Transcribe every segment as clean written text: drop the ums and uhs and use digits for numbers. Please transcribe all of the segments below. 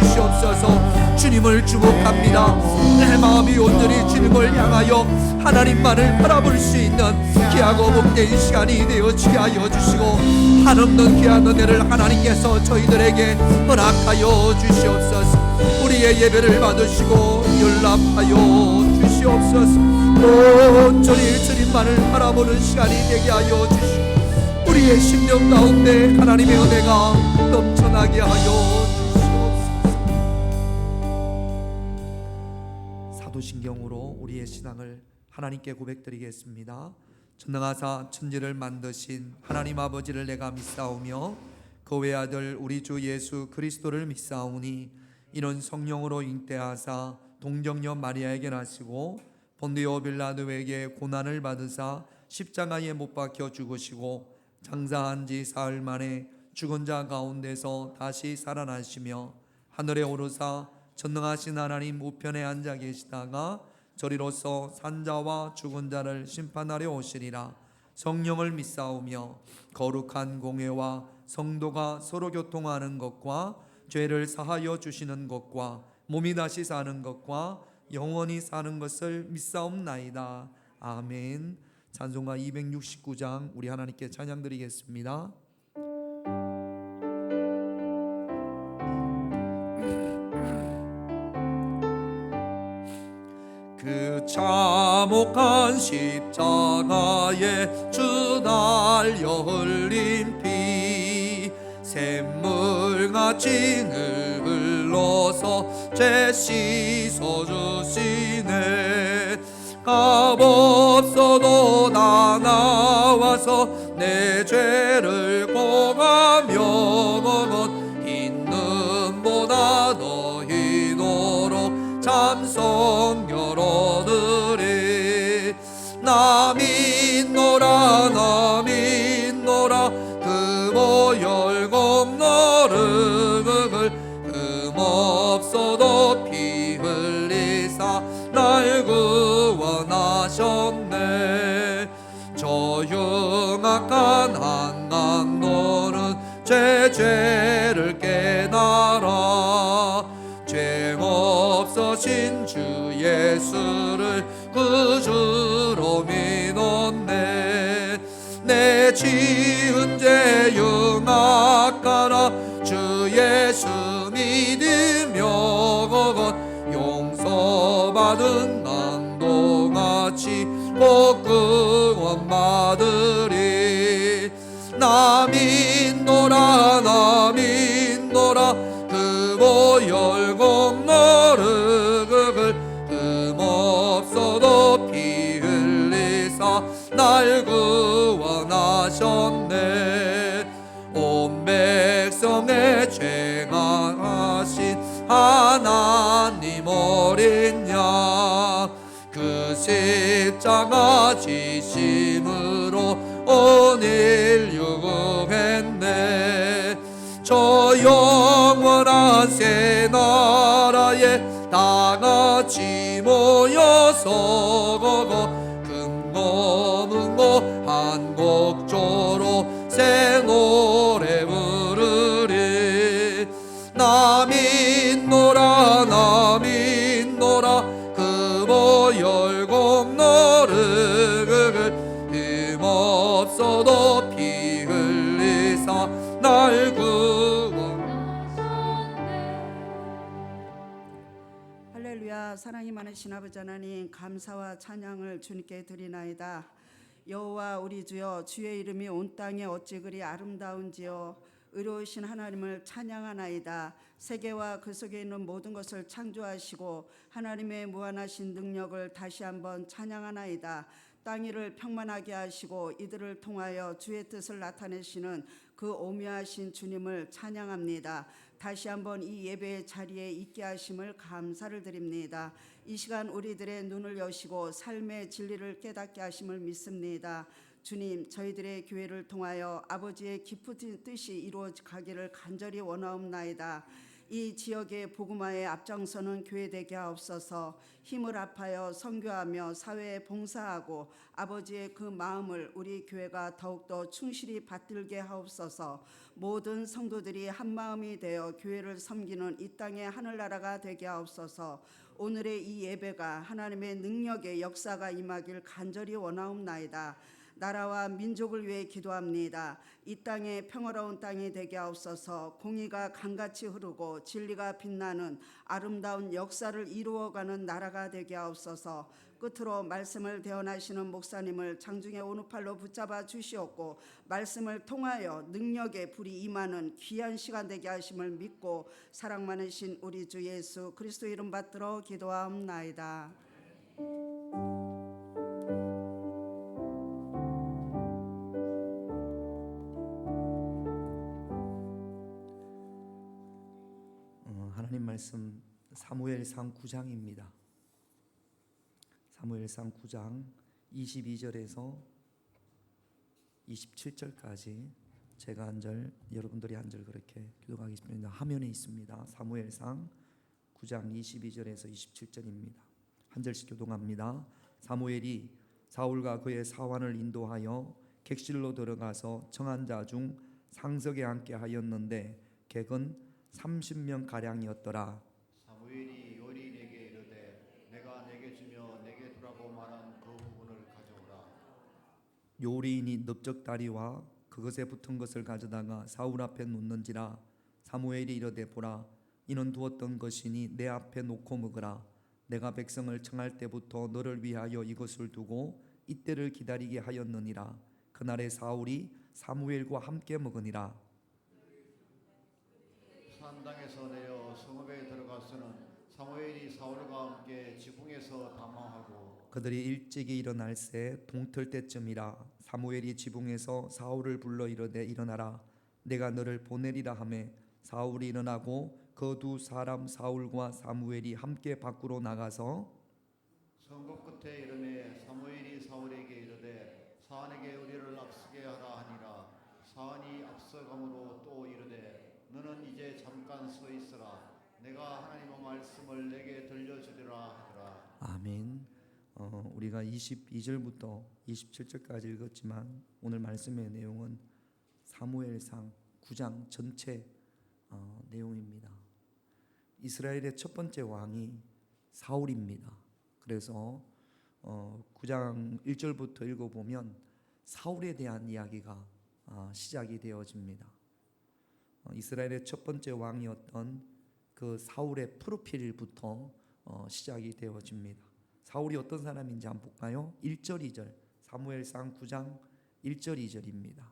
주시옵소서. 주님을 주목합니다. 내 마음이 온전히 주님을 향하여 하나님만을 바라볼 수 있는 귀하고 복된 시간이 되어지게 하여 주시고, 한없는 귀한 은혜를 하나님께서 저희들에게 허락하여 주시옵소서. 우리의 예배를 받으시고 연락하여 주시옵소서. 온전히 주님만을 바라보는 시간이 되게 하여 주시고, 우리의 심령 가운데 하나님의 은혜가 넘쳐나게 하여 주시옵소서. 사도신경으로 우리의 신앙을 하나님께 고백드리겠습니다. 전능하사 천지를 만드신 하나님 아버지를 내가 믿사오며 그 외아들 우리 주 예수 그리스도를 믿사오니 이는 성령으로 잉태하사 동정녀 마리아에게 나시고 본디오 빌라도에게 고난을 받으사 십자가에 못 박혀 죽으시고 장사한 지 사흘 만에 죽은 자 가운데서 다시 살아나시며 하늘에 오르사 전능하신 하나님 우편에 앉아 계시다가 저리로서 산자와 죽은 자를 심판하려 오시리라. 성령을 믿사오며 거룩한 공회와 성도가 서로 교통하는 것과 죄를 사하여 주시는 것과 몸이 다시 사는 것과 영원히 사는 것을 믿사옵나이다. 아멘. 찬송가 269장 우리 하나님께 찬양 드리겠습니다. 그 참혹한 십자가에 주 달려 흘린 피 샘물같이 흘러서 죄 씻어주시네. 값없어도 다 나와서 내 죄를 고하며 흰 눈보다 더 희도록 참성 열어드리. 나 믿노라 나 믿노라 그 보혈 공로를 흠없어도 피 흘리사 날 구원하셨네. 저 흉악한 한강노는 죄를 깨달아 죄 없으신 주 예수를 구주로 믿었네. 내 지은 죄 흉악하나 주 예수 믿으며 용서받은 난도같이 꼭 구원받으리. 나 믿노라 나 믿노라 그 보혈 공로를 흠없어도 피 흘리사 날 구원하셨네. 온 백성의 죄가하신 하나님 어린 양 그 십자가 지심으로 오늘 유구했네. 저 영원한 새 나라에 다같이 모여서 금고문고 한 곡조로 새 노래 부르리. 나 믿노라 나 믿노라 그 보혈 공로를 흠없어도 피 흘리사 날 구원하셨네. 할렐루야. 사랑이 많으신 아버지 하나님, 감사와 찬양을 주님께 드리나이다. 여호와 우리 주여, 주의 이름이 온 땅에 어찌 그리 아름다운지요. 의로우신 하나님을 찬양하나이다. 세계와 그 속에 있는 모든 것을 창조하시고 하나님의 무한하신 능력을 다시 한번 찬양하나이다. 땅 위를 평만하게 하시고 이들을 통하여 주의 뜻을 나타내시는 그 오묘하신 주님을 찬양합니다. 다시 한번 이 예배의 자리에 있게 하심을 감사를 드립니다. 이 시간 우리들의 눈을 여시고 삶의 진리를 깨닫게 하심을 믿습니다. 주님, 저희들의 교회를 통하여 아버지의 깊은 뜻이 이루어가기를 간절히 원하옵나이다. 이 지역의 복음화에 앞장서는 교회 되게 하옵소서. 힘을 합하여 선교하며 사회에 봉사하고 아버지의 그 마음을 우리 교회가 더욱더 충실히 받들게 하옵소서. 모든 성도들이 한 마음이 되어 교회를 섬기는 이 땅의 하늘나라가 되게 하옵소서. 오늘의 이 예배가 하나님의 능력의 역사가 임하길 간절히 원하옵나이다. 나라와 민족을 위해 기도합니다. 이 땅에 평화로운 땅이 되게 하옵소서. 공의가 강같이 흐르고 진리가 빛나는 아름다운 역사를 이루어가는 나라가 되게 하옵소서. 끝으로 말씀을 대언하시는 목사님을 장중에 오른팔로 붙잡아 주시옵고 말씀을 통하여 능력의 불이 임하는 귀한 시간 되게 하심을 믿고 사랑 많으신 우리 주 예수 그리스도 이름 받들어 기도하옵나이다. 하나님 말씀 사무엘상 9장입니다. 사무엘상 9장 22절에서 27절까지 제가 한 절, 여러분들이 한 절 그렇게 교독하겠습니다. 화면에 있습니다. 사무엘상 9장 22절에서 27절입니다. 한 절씩 교독합니다. 사무엘이 사울과 그의 사환을 인도하여 객실로 들어가서 청한 자 중 상석에 앉게 하였는데 객은 30명 가량이었더라. 사무엘이 요리인에게 이르되 내가 내게 주며 내게 두라고 말한 그 부분을 가져오라. 요리인이 넓적다리와 그것에 붙은 것을 가져다가 사울 앞에 놓는지라. 사무엘이 이르되 보라, 이는 두었던 것이니 내 앞에 놓고 먹으라. 내가 백성을 청할 때부터 너를 위하여 이것을 두고 이때를 기다리게 하였느니라. 그날에 사울이 사무엘과 함께 먹으니라. 산당에서 내려 성읍에 들어가서는 사무엘이 사울과 함께 지붕에서 담화하고 그들이 일찍이 일어날새 동틀 때쯤이라. 사무엘이 지붕에서 사울을 불러 이르되 일어나라, 내가 너를 보내리라 하매 사울이 일어나고 그 두 사람 사울과 사무엘이 함께 밖으로 나가서 성읍 끝에 이르매 사무엘이 사울에게 이르되 사안에게 우리를 앞서게 하라 하니라. 사안이 앞서가므로 또 이르되 너는 이제 잠깐 서 있으라. 내가 하나님의 말씀을 내게 들려주리라 하더라. 아멘. 우리가 22절부터 27절까지 읽었지만 오늘 말씀의 내용은 사무엘상 9장 전체 내용입니다. 이스라엘의 첫 번째 왕이 사울입니다. 그래서 9장 1절부터 읽어보면 사울에 대한 이야기가 시작이 되어집니다. 이스라엘의 첫 번째 왕이었던 그 사울의 프로필부터 시작이 되어집니다. 사울이 어떤 사람인지 한번 볼까요? 1절 2절 사무엘상 9장 1절 2절입니다.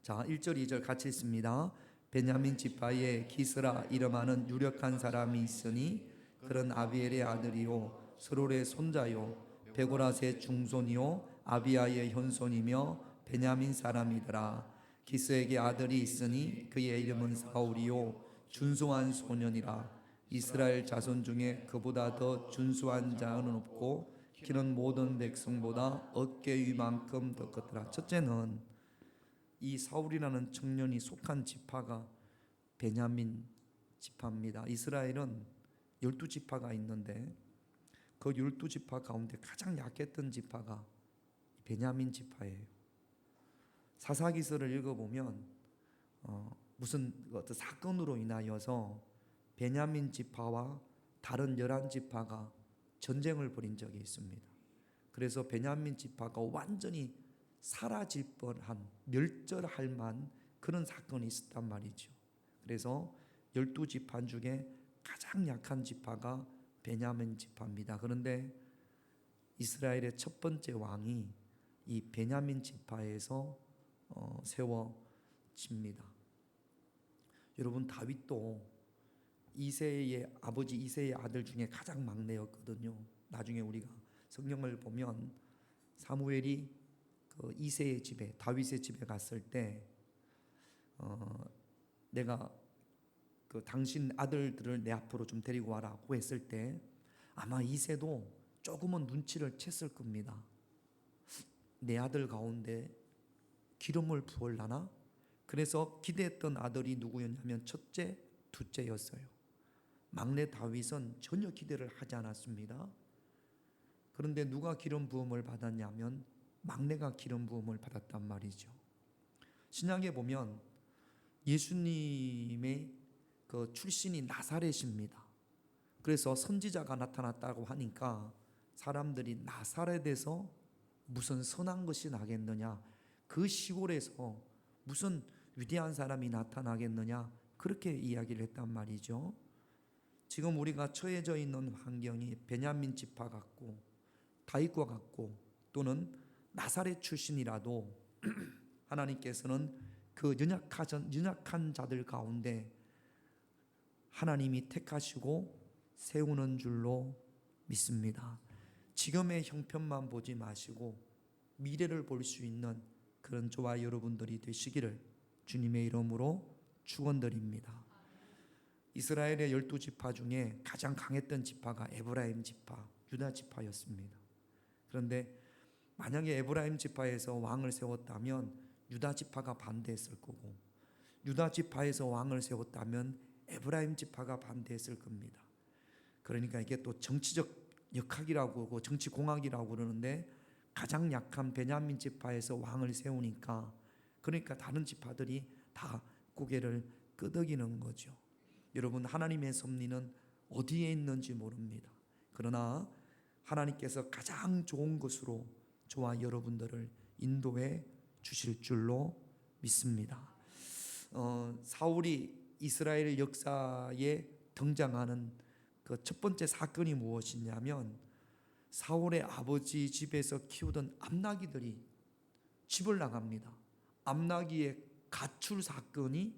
자, 1절 2절 같이 읽습니다. 베냐민 지파에 기스라 이름하는 유력한 사람이 있으니 그런 아비엘의 아들이요 스롤의 손자요 베고라스의 중손이요 아비아의 현손이며 베냐민 사람이더라. 기스에게 아들이 있으니 그의 이름은 사울이요 준수한 소년이라. 이스라엘 자손 중에 그보다 더 준수한 자는 없고 키는 모든 백성보다 어깨 위만큼 더 컸더라. 첫째는 이 사울이라는 청년이 속한 지파가 베냐민 지파입니다. 이스라엘은 12지파가 있는데 그 12지파 가운데 가장 약했던 지파가 베냐민 지파예요. 사사기서를 읽어보면 무슨 어떤 사건으로 인하여서 베냐민 지파와 다른 11지파가 전쟁을 벌인 적이 있습니다. 그래서 베냐민 지파가 완전히 사라질 뻔한 멸절할 만 그런 사건이 있었단 말이죠. 그래서 12지파 중에 가장 약한 지파가 베냐민 지파입니다. 그런데 이스라엘의 첫 번째 왕이 이 베냐민 지파에서 세워집니다. 여러분, 다윗도 이새의 아버지 이새의 아들 중에 가장 막내였거든요. 나중에 우리가 성경을 보면 사무엘이 그 이새의 집에 다윗의 집에 갔을 때 내가 그 당신 아들들을 내 앞으로 좀 데리고 와라고 했을 때 아마 이새도 조금은 눈치를 챘을 겁니다. 내 아들 가운데 기름을 부을라나? 그래서 기대했던 아들이 누구였냐면 첫째, 둘째였어요. 막내 다윗은 전혀 기대를 하지 않았습니다. 그런데 누가 기름 부음을 받았냐면 막내가 기름 부음을 받았단 말이죠. 신약에 보면 예수님의 그 출신이 나사렛입니다. 그래서 선지자가 나타났다고 하니까 사람들이 나사렛에서 무슨 선한 것이 나겠느냐, 그 시골에서 무슨 위대한 사람이 나타나겠느냐, 그렇게 이야기를 했단 말이죠. 지금 우리가 처해져 있는 환경이 베냐민 지파 같고 다윗과 같고 또는 나사렛 출신이라도 하나님께서는 그 연약한 자들 가운데 하나님이 택하시고 세우는 줄로 믿습니다. 지금의 형편만 보지 마시고 미래를 볼 수 있는 그런 저와 여러분들이 되시기를 주님의 이름으로 축원드립니다. 이스라엘의 12지파 중에 가장 강했던 지파가 에브라임 지파, 유다 지파였습니다. 그런데 만약에 에브라임 지파에서 왕을 세웠다면 유다 지파가 반대했을 거고, 유다 지파에서 왕을 세웠다면 에브라임 지파가 반대했을 겁니다. 그러니까 이게 또 정치적 역학이라고 하고 정치공학이라고 그러는데, 가장 약한 베냐민 지파에서 왕을 세우니까 그러니까 다른 지파들이 다 고개를 끄덕이는 거죠. 여러분, 하나님의 섭리는 어디에 있는지 모릅니다. 그러나 하나님께서 가장 좋은 것으로 저와 여러분들을 인도해 주실 줄로 믿습니다. 사울이 이스라엘 역사에 등장하는 그 첫 번째 사건이 무엇이냐면, 사울의 아버지 집에서 키우던 암나기들이 집을 나갑니다. 암나기의 가출 사건이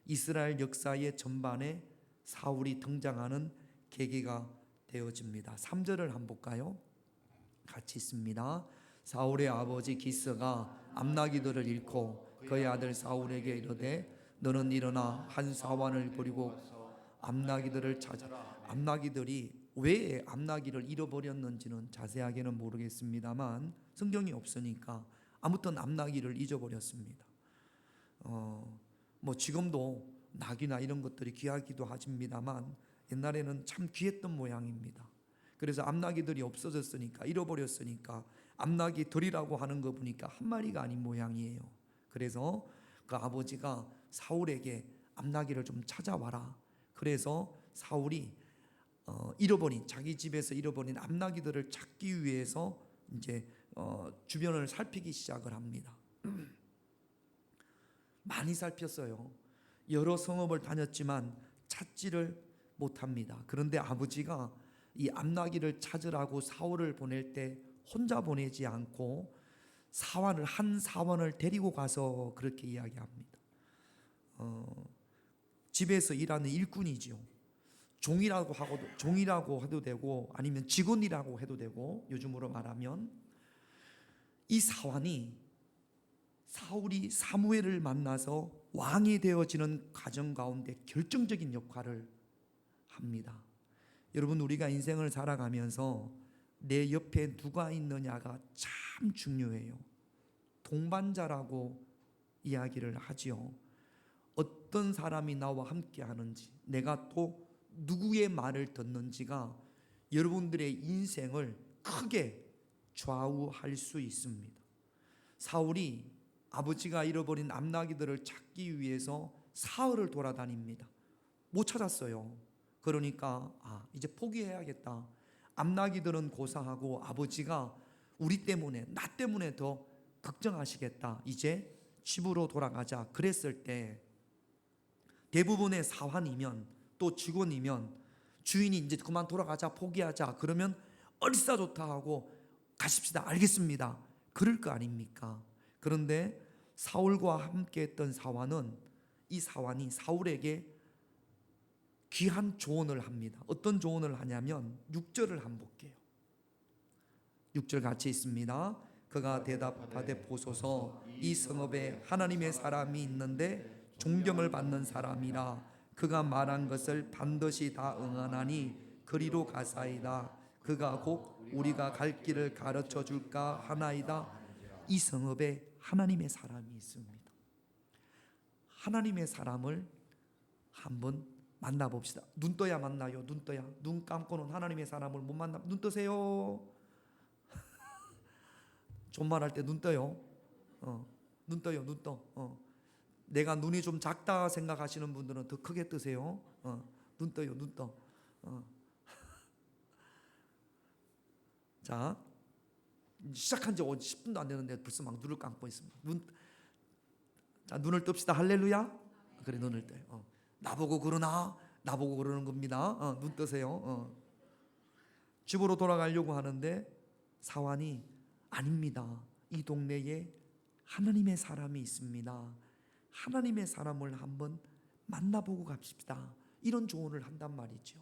이스라엘 역사의 전반에 사울이 등장하는 계기가 되어집니다. 3절을 한번 볼까요? 같이 있습니다. 사울의 아버지 기스가 암나기들을 잃고 그의 아들 사울에게 이르되 너는 일어나 한 사환을 버리고 암나기들을 찾아라. 암나기들이 왜 암나기를 잃어버렸는지는 자세하게는 모르겠습니다만 성경이 없으니까 아무튼 암나기를 잊어버렸습니다. 뭐 지금도 낙이나 이런 것들이 귀하기도 하십니다만 옛날에는 참 귀했던 모양입니다. 그래서 암나기들이 없어졌으니까, 잃어버렸으니까 암나기들이라고 하는 거 보니까 한 마리가 아닌 모양이에요. 그래서 그 아버지가 사울에게 암나기를 좀 찾아와라. 그래서 사울이 자기 집에서 잃어버린 암나기들을 찾기 위해서 이제 주변을 살피기 시작을 합니다. 많이 살폈어요. 여러 성읍을 다녔지만 찾지를 못합니다. 그런데 아버지가 이 암나기를 찾으라고 사울을 보낼 때 혼자 보내지 않고 한 사원을 데리고 가서 그렇게 이야기합니다. 집에서 일하는 일꾼이지요. 종이라고 해도 되고 아니면 직원이라고 해도 되고, 요즘으로 말하면 이 사환이 사울이 사무엘을 만나서 왕이 되어지는 과정 가운데 결정적인 역할을 합니다. 여러분, 우리가 인생을 살아가면서 내 옆에 누가 있느냐가 참 중요해요. 동반자라고 이야기를 하지요. 어떤 사람이 나와 함께 하는지, 내가 또 누구의 말을 듣는지가 여러분들의 인생을 크게 좌우할 수 있습니다. 사울이 아버지가 잃어버린 암나기들을 찾기 위해서 사흘을 돌아다닙니다. 못 찾았어요. 그러니까 이제 포기해야겠다. 암나기들은 고사하고 아버지가 우리 때문에, 나 때문에 더 걱정하시겠다. 이제 집으로 돌아가자. 그랬을 때 대부분의 사환이면 또 직원이면 주인이 이제 그만 돌아가자, 포기하자 그러면 얼싸좋다 하고 가십시다, 알겠습니다, 그럴 거 아닙니까? 그런데 사울과 함께 했던 사환은, 이 사환이 사울에게 귀한 조언을 합니다. 어떤 조언을 하냐면 6절을 한번 볼게요. 6절 같이 있습니다. 그가 대답하되 보소서, 이 성읍에 하나님의 사람이 있는데 존경을 받는 사람이라. 그가 말한 것을 반드시 다 응하나니 그리로 가사이다. 그가 곧 우리가 갈 길을 가르쳐 줄까 하나이다. 이 성읍에 하나님의 사람이 있습니다. 하나님의 사람을 한번 만나봅시다. 눈 떠야 만나요. 눈 떠야. 눈 감고는 하나님의 사람을 못 만나. 눈 뜨세요. 존말할 때 눈 떠요. 눈 떠요. 눈 떠. 내가 눈이 좀 작다 생각하시는 분들은 더 크게 뜨세요. 눈 떠요. 눈 떠. 자, 시작한 지 10분도 안 되는데 벌써 막 눈을 감고 있습니다. 자, 눈을 뜹시다. 할렐루야. 그래, 눈을 떠요. 나보고 그러나? 나보고 그러는 겁니다. 눈 뜨세요. 집으로 돌아가려고 하는데 사환이 아닙니다. 이 동네에 하나님의 사람이 있습니다. 하나님의 사람을 한번 만나보고 갑시다. 이런 조언을 한단 말이죠.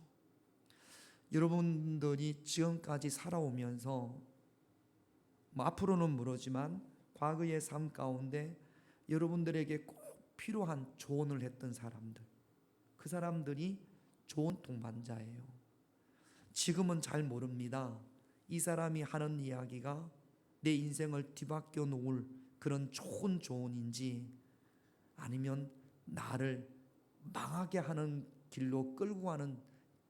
여러분들이 지금까지 살아오면서 앞으로는 모르지만 과거의 삶 가운데 여러분들에게 꼭 필요한 조언을 했던 사람들, 그 사람들이 좋은 동반자예요. 지금은 잘 모릅니다. 이 사람이 하는 이야기가 내 인생을 뒤바뀌어 놓을 그런 좋은 조언인지 아니면 나를 망하게 하는 길로 끌고 가는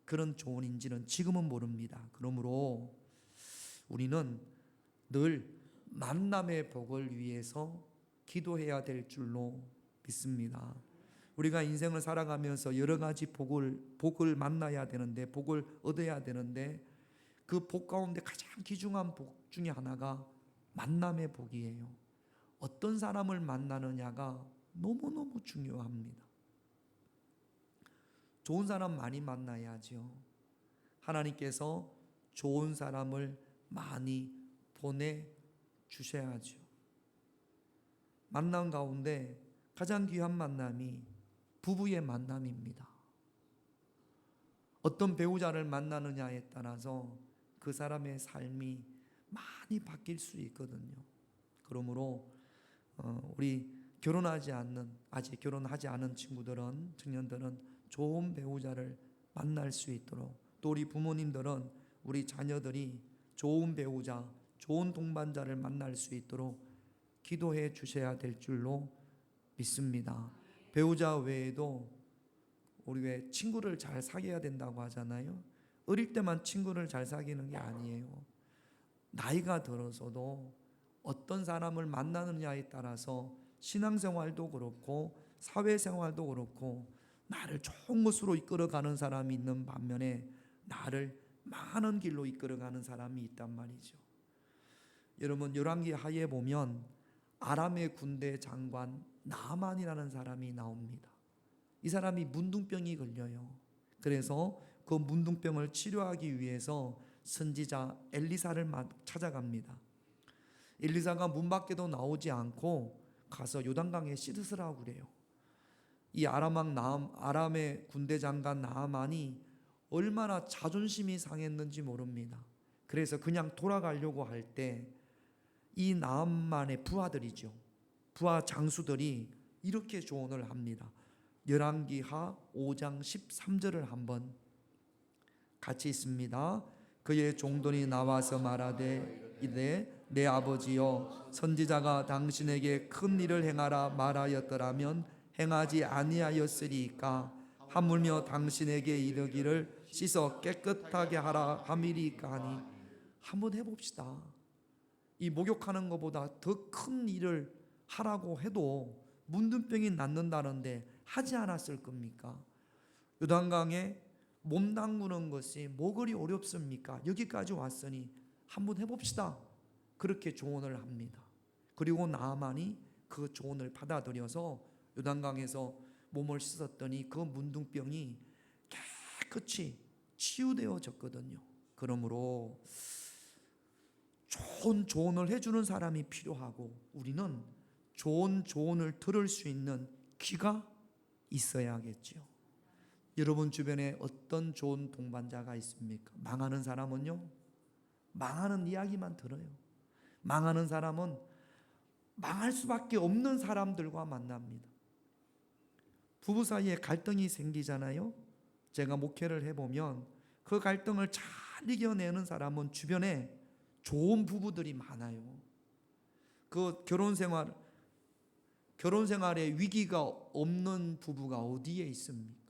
그런 조언인지는 지금은 모릅니다. 그러므로 우리는 늘 만남의 복을 위해서 기도해야 될 줄로 믿습니다. 우리가 인생을 살아가면서 여러 가지 복을 만나야 되는데, 복을 얻어야 되는데, 그 복 가운데 가장 귀중한 복 중에 하나가 만남의 복이에요. 어떤 사람을 만나느냐가 너무너무 중요합니다. 좋은 사람 많이 만나야죠. 하나님께서 좋은 사람을 많이 보내주셔야죠. 만남 가운데 가장 귀한 만남이 부부의 만남입니다. 어떤 배우자를 만나느냐에 따라서 그 사람의 삶이 많이 바뀔 수 있거든요. 그러므로 우리 아직 결혼하지 않은 친구들은, 청년들은 좋은 배우자를 만날 수 있도록, 또 우리 부모님들은 우리 자녀들이 좋은 배우자, 좋은 동반자를 만날 수 있도록 기도해 주셔야 될 줄로 믿습니다. 배우자 외에도 우리 왜 친구를 잘 사귀어야 된다고 하잖아요. 어릴 때만 친구를 잘 사귀는 게 아니에요. 나이가 들어서도 어떤 사람을 만나느냐에 따라서 신앙생활도 그렇고 사회생활도 그렇고 나를 좋은 곳으로 이끌어가는 사람이 있는 반면에 나를 많은 길로 이끌어가는 사람이 있단 말이죠. 여러분, 열왕기 하에 보면 아람의 군대 장관 나아만이라는 사람이 나옵니다. 이 사람이 문둥병이 걸려요. 그래서 그 문둥병을 치료하기 위해서 선지자 엘리사를 찾아갑니다. 엘리사가 문 밖에도 나오지 않고 가서 요단강에 씻으라고 그래요. 이 아람의 군대 장관 나아만이 얼마나 자존심이 상했는지 모릅니다. 그래서 그냥 돌아가려고 할 때 이 나아만의 부하들이죠. 부하 장수들이 이렇게 조언을 합니다. 열왕기하 5장 13절을 한번 같이 있습니다. 그의 종들이 나와서 말하되 이르되 내 아버지여, 선지자가 당신에게 큰 일을 행하라 말하였더라면 행하지 아니하였으리이까. 하물며 당신에게 이르기를 씻어 깨끗하게 하라 함이리이까 하니. 한번 해봅시다. 이 목욕하는 것보다 더 큰 일을 하라고 해도 문둥병이 낫는다는데 하지 않았을 겁니까? 요단강에 몸 담그는 것이 뭐 그리 어렵습니까? 여기까지 왔으니 한번 해봅시다. 그렇게 조언을 합니다. 그리고 나아만이 그 조언을 받아들여서 요단강에서 몸을 씻었더니 그 문둥병이 깨끗이 치유되어졌거든요. 그러므로 좋은 조언을 해주는 사람이 필요하고, 우리는 좋은 조언을 들을 수 있는 귀가 있어야겠죠. 여러분 주변에 어떤 좋은 동반자가 있습니까? 망하는 사람은요, 망하는 이야기만 들어요. 망하는 사람은 망할 수밖에 없는 사람들과 만납니다. 부부 사이에 갈등이 생기잖아요. 제가 목회를 해보면 그 갈등을 잘 이겨내는 사람은 주변에 좋은 부부들이 많아요. 그 결혼 생활, 결혼 생활에 위기가 없는 부부가 어디에 있습니까?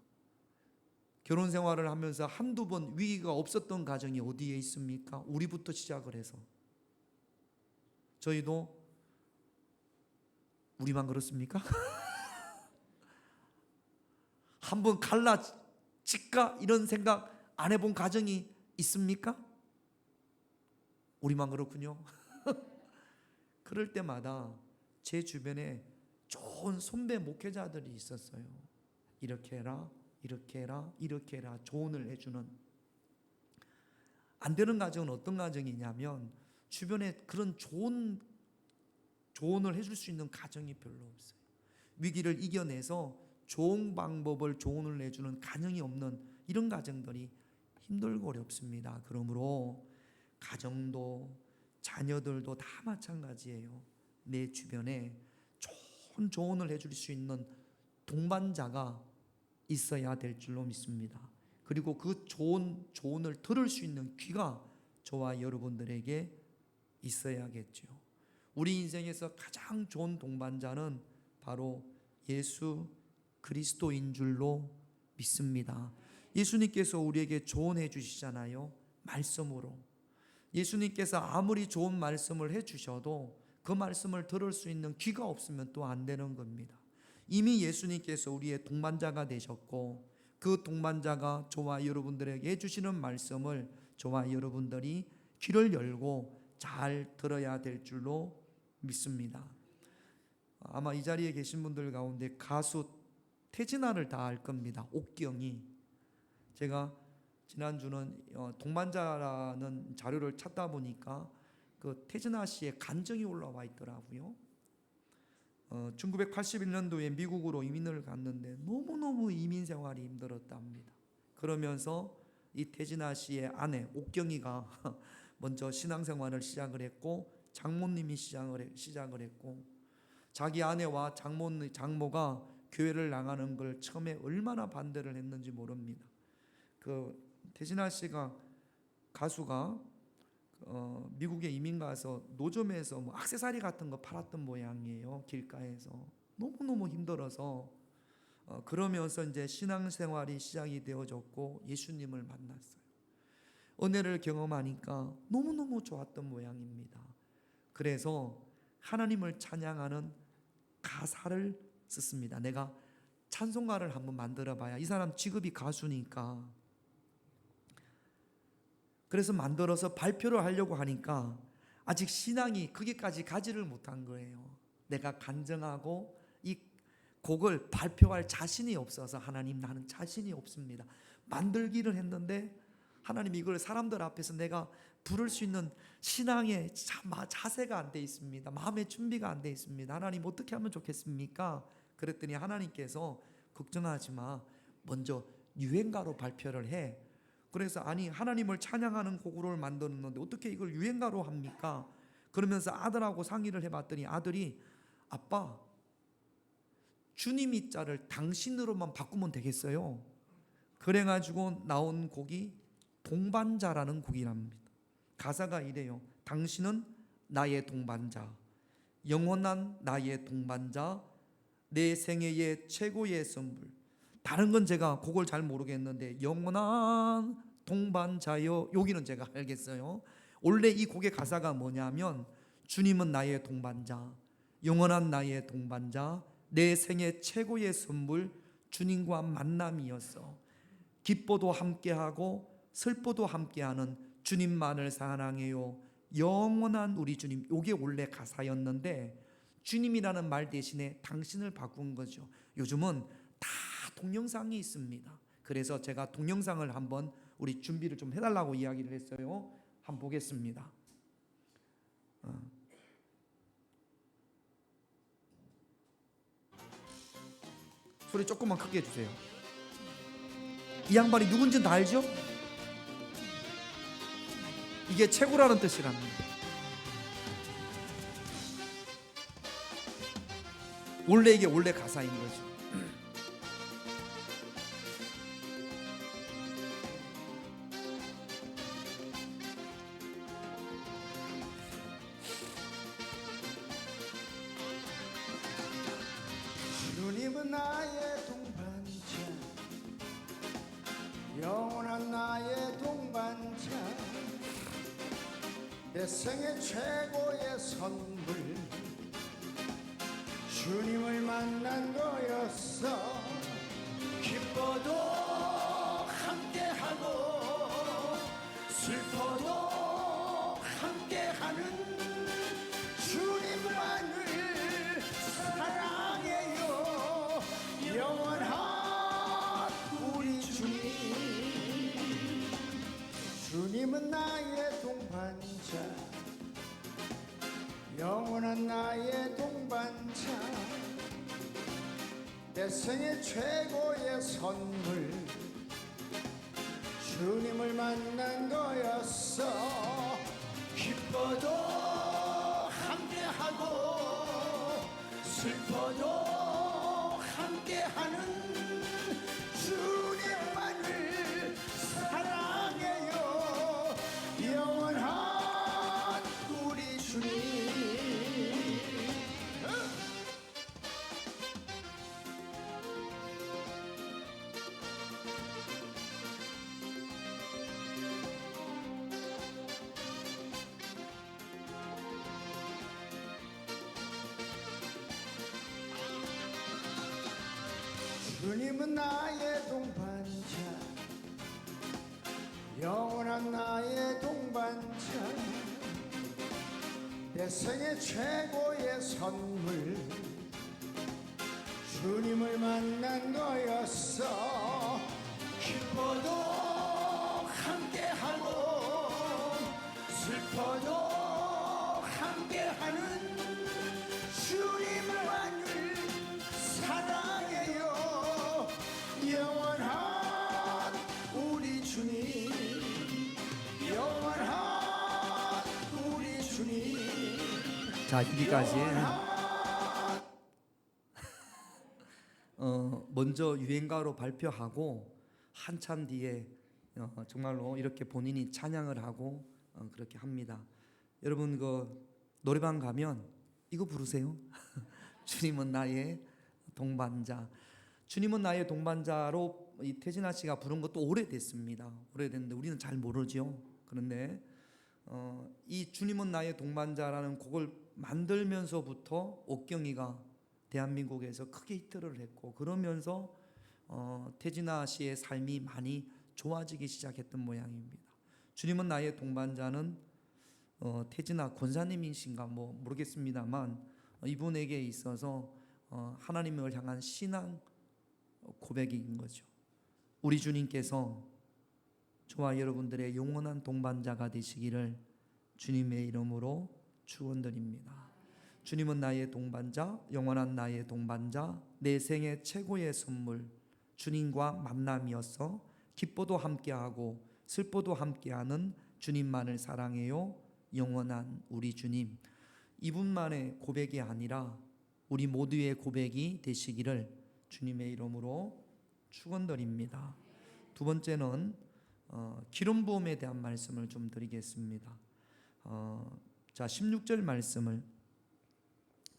결혼 생활을 하면서 한두 번 위기가 없었던 가정이 어디에 있습니까? 우리부터 시작을 해서. 저희도 우리만 그렇습니까? 한번 갈라질까 이런 생각 안 해본 가정이 있습니까? 우리만 그렇군요. 그럴 때마다 제 주변에 좋은 선배 목회자들이 있었어요. 이렇게 해라, 이렇게 해라, 이렇게 해라 조언을 해주는. 안 되는 가정은 어떤 가정이냐면 주변에 그런 조언을 해줄 수 있는 가정이 별로 없어요. 위기를 이겨내서 좋은 방법을 조언을 해주는 가정이 없는 이런 가정들이 힘들고 어렵습니다. 그러므로 가정도 자녀들도 다 마찬가지예요. 내 주변에 좋은 조언을 해줄 수 있는 동반자가 있어야 될 줄로 믿습니다. 그리고 그 좋은 조언을 들을 수 있는 귀가 저와 여러분들에게 있어야겠죠. 우리 인생에서 가장 좋은 동반자는 바로 예수 그리스도인 줄로 믿습니다. 예수님께서 우리에게 조언해 주시잖아요. 말씀으로. 예수님께서 아무리 좋은 말씀을 해 주셔도 그 말씀을 들을 수 있는 귀가 없으면 또 안 되는 겁니다. 이미 예수님께서 우리의 동반자가 되셨고 그 동반자가 저와 여러분들에게 해주시는 말씀을 저와 여러분들이 귀를 열고 잘 들어야 될 줄로 믿습니다. 아마 이 자리에 계신 분들 가운데 가수 태진아를 다 알 겁니다. 옥경이. 제가 지난주는 동반자라는 자료를 찾다 보니까 그 태진아 씨의 간증이 올라와 있더라고요. 1981년도에 미국으로 이민을 갔는데 너무너무 이민 생활이 힘들었답니다. 그러면서 이 태진아 씨의 아내 옥경이가 먼저 신앙생활을 시작을 했고 장모님이 시작을 했고 자기 아내와 장모가 교회를 나가는 걸 처음에 얼마나 반대를 했는지 모릅니다. 그 태진아 씨가 가수가 미국에 이민 가서 노점에서 뭐 액세서리 같은 거 팔았던 모양이에요. 길가에서 너무너무 힘들어서 그러면서 이제 신앙생활이 시작이 되어졌고 예수님을 만났어요. 은혜를 경험하니까 너무너무 좋았던 모양입니다. 그래서 하나님을 찬양하는 가사를 썼습니다. 내가 찬송가를 한번 만들어 봐야, 이 사람 직업이 가수니까. 그래서 만들어서 발표를 하려고 하니까 아직 신앙이 거기까지 가지를 못한 거예요. 내가 간증하고 이 곡을 발표할 자신이 없어서 하나님 나는 자신이 없습니다. 만들기를 했는데 하나님 이걸 사람들 앞에서 내가 부를 수 있는 신앙의 자세가 안 돼 있습니다. 마음의 준비가 안 돼 있습니다. 하나님 어떻게 하면 좋겠습니까? 그랬더니 하나님께서 걱정하지 마. 먼저 유행가로 발표를 해. 그래서 아니 하나님을 찬양하는 곡을 만들었는데 어떻게 이걸 유행가로 합니까? 그러면서 아들하고 상의를 해봤더니 아들이 아빠 주님이 자를 당신으로만 바꾸면 되겠어요. 그래가지고 나온 곡이 동반자라는 곡이랍니다. 가사가 이래요. 당신은 나의 동반자, 영원한 나의 동반자, 내 생애의 최고의 선물. 다른 건 제가 곡을 잘 모르겠는데 영원한 동반자여 여기는 제가 알겠어요. 원래 이 곡의 가사가 뭐냐면 주님은 나의 동반자, 영원한 나의 동반자, 내 생애 최고의 선물 주님과 만남이었어. 기뻐도 함께하고 슬퍼도 함께하는 주님만을 사랑해요. 영원한 우리 주님. 이게 원래 가사였는데 주님이라는 말 대신에 당신을 바꾼 거죠. 요즘은 다 동영상이 있습니다. 그래서 제가 동영상을 한번 우리 준비를 좀 해달라고 이야기를 했어요. 한번 보겠습니다. 소리 조금만 크게 해주세요. 이 양반이 누군지는 다 알죠? 이게 최고라는 뜻이랍니다. 원래 이게 원래 가사인 거죠. 주님은 나의 동반자, 영원한 나의 동반자, 내 생애 최고의 선물, 주님을 만난 거였어. 기뻐도 함께하고 슬퍼도 함께하는 주님만을 사랑해요. 영원한 우리 주님. 주님은 나의 동반자, 영원한 나의 동반자, 내 생애 최고의 선물, 주님을 만난 거였어. 기뻐도 함께하고 슬퍼도 함께하는 주님만을 사랑해요. 영원한 우리 주님. 주님은 나의 동반자, 영원한 나의 동반자, 내 생애 최고의 선물, 주님을 만난 거였어. 기뻐도 함께하고 슬퍼도 함께하는 주님만을 사랑해요. 영원한 우리 주님, 영원한 우리 주님. 자, 여기까지. 먼저 유행가로 발표하고 한참 뒤에 정말로 이렇게 본인이 찬양을 하고 그렇게 합니다. 여러분 그 노래방 가면 이거 부르세요. 주님은 나의 동반자. 주님은 나의 동반자로 이 태진아 씨가 부른 것도 오래됐습니다. 오래됐는데 우리는 잘 모르죠. 그런데 이 주님은 나의 동반자라는 곡을 만들면서부터 옥경이가 대한민국에서 크게 히트를 했고, 그러면서 태진아 씨의 삶이 많이 좋아지기 시작했던 모양입니다. 주님은 나의 동반자는 태진아 권사님이신가 뭐 모르겠습니다만 이분에게 있어서 하나님을 향한 신앙 고백인 거죠. 우리 주님께서 저와 여러분들의 영원한 동반자가 되시기를 주님의 이름으로 축원드립니다. 주님은 나의 동반자, 영원한 나의 동반자, 내 생애 최고의 선물, 주님과 만남이어서 기뻐도 함께하고 슬퍼도 함께하는 주님만을 사랑해요. 영원한 우리 주님. 이분만의 고백이 아니라 우리 모두의 고백이 되시기를 주님의 이름으로 축원드립니다. 두 번째는 기름 부음에 대한 말씀을 좀 드리겠습니다. 자, 16절 말씀을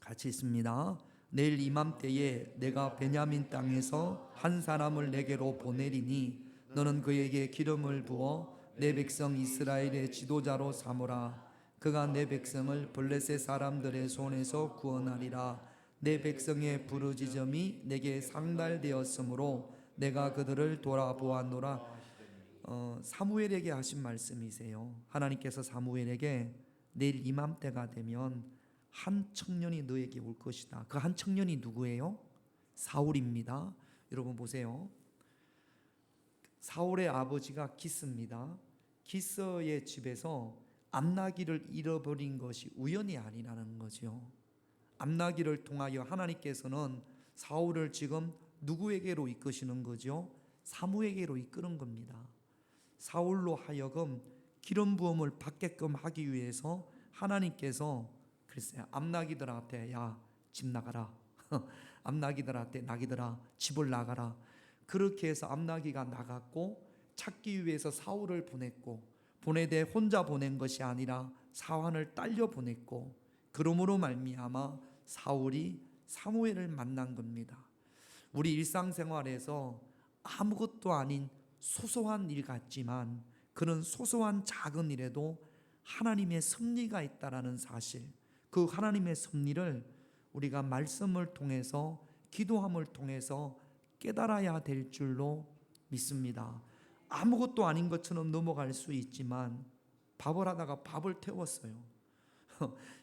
같이 있습니다. 내일 이맘때에 내가 베냐민 땅에서 한 사람을 내게로 보내리니 너는 그에게 기름을 부어 내 백성 이스라엘의 지도자로 삼으라. 그가 내 백성을 블레셋 사람들의 손에서 구원하리라. 내 백성의 부르짖음이 내게 상달되었으므로 내가 그들을 돌아보았노라. 사무엘에게 하신 말씀이세요. 하나님께서 사무엘에게 내일 이맘때가 되면 한 청년이 너에게 올 것이다. 그 한 청년이 누구예요? 사울입니다. 여러분 보세요. 사울의 아버지가 기스입니다. 기스의 집에서 암나기를 잃어버린 것이 우연이 아니라는 거죠. 암나기를 통하여 하나님께서는 사울을 지금 누구에게로 이끄시는 거죠? 사무에게로 이끄는 겁니다. 사울로 하여금 기름 부음을 받게끔 하기 위해서 하나님께서 글쎄 암나기들한테 야, 집 나가라. 암나기들한테 나기들아 집을 나가라. 그렇게 해서 암나기가 나갔고 찾기 위해서 사울을 보냈고, 보내되 혼자 보낸 것이 아니라 사환을 딸려 보냈고, 그러므로 말미암아 사울이 사무엘을 만난 겁니다. 우리 일상생활에서 아무것도 아닌 소소한 일 같지만 그런 소소한 작은 일에도 하나님의 섭리가 있다라는 사실, 그 하나님의 섭리를 우리가 말씀을 통해서, 기도함을 통해서 깨달아야 될 줄로 믿습니다. 아무것도 아닌 것처럼 넘어갈 수 있지만 밥을 하다가 밥을 태웠어요.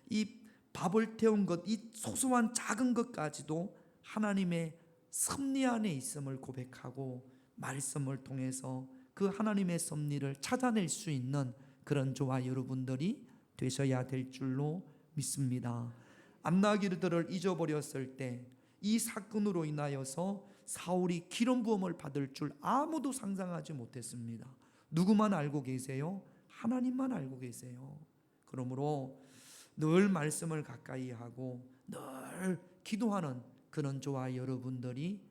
이 밥을 태운 것, 이 소소한 작은 것까지도 하나님의 섭리 안에 있음을 고백하고 말씀을 통해서 그 하나님의 섭리를 찾아낼 수 있는 그런 저와 여러분들이 되셔야 될 줄로 믿습니다. 암나기들을 잊어버렸을 때 이 사건으로 인하여서 사울이 기름 부음을 받을 줄 아무도 상상하지 못했습니다. 누구만 알고 계세요? 하나님만 알고 계세요. 그러므로 늘 말씀을 가까이 하고 늘 기도하는 그런 저와 여러분들이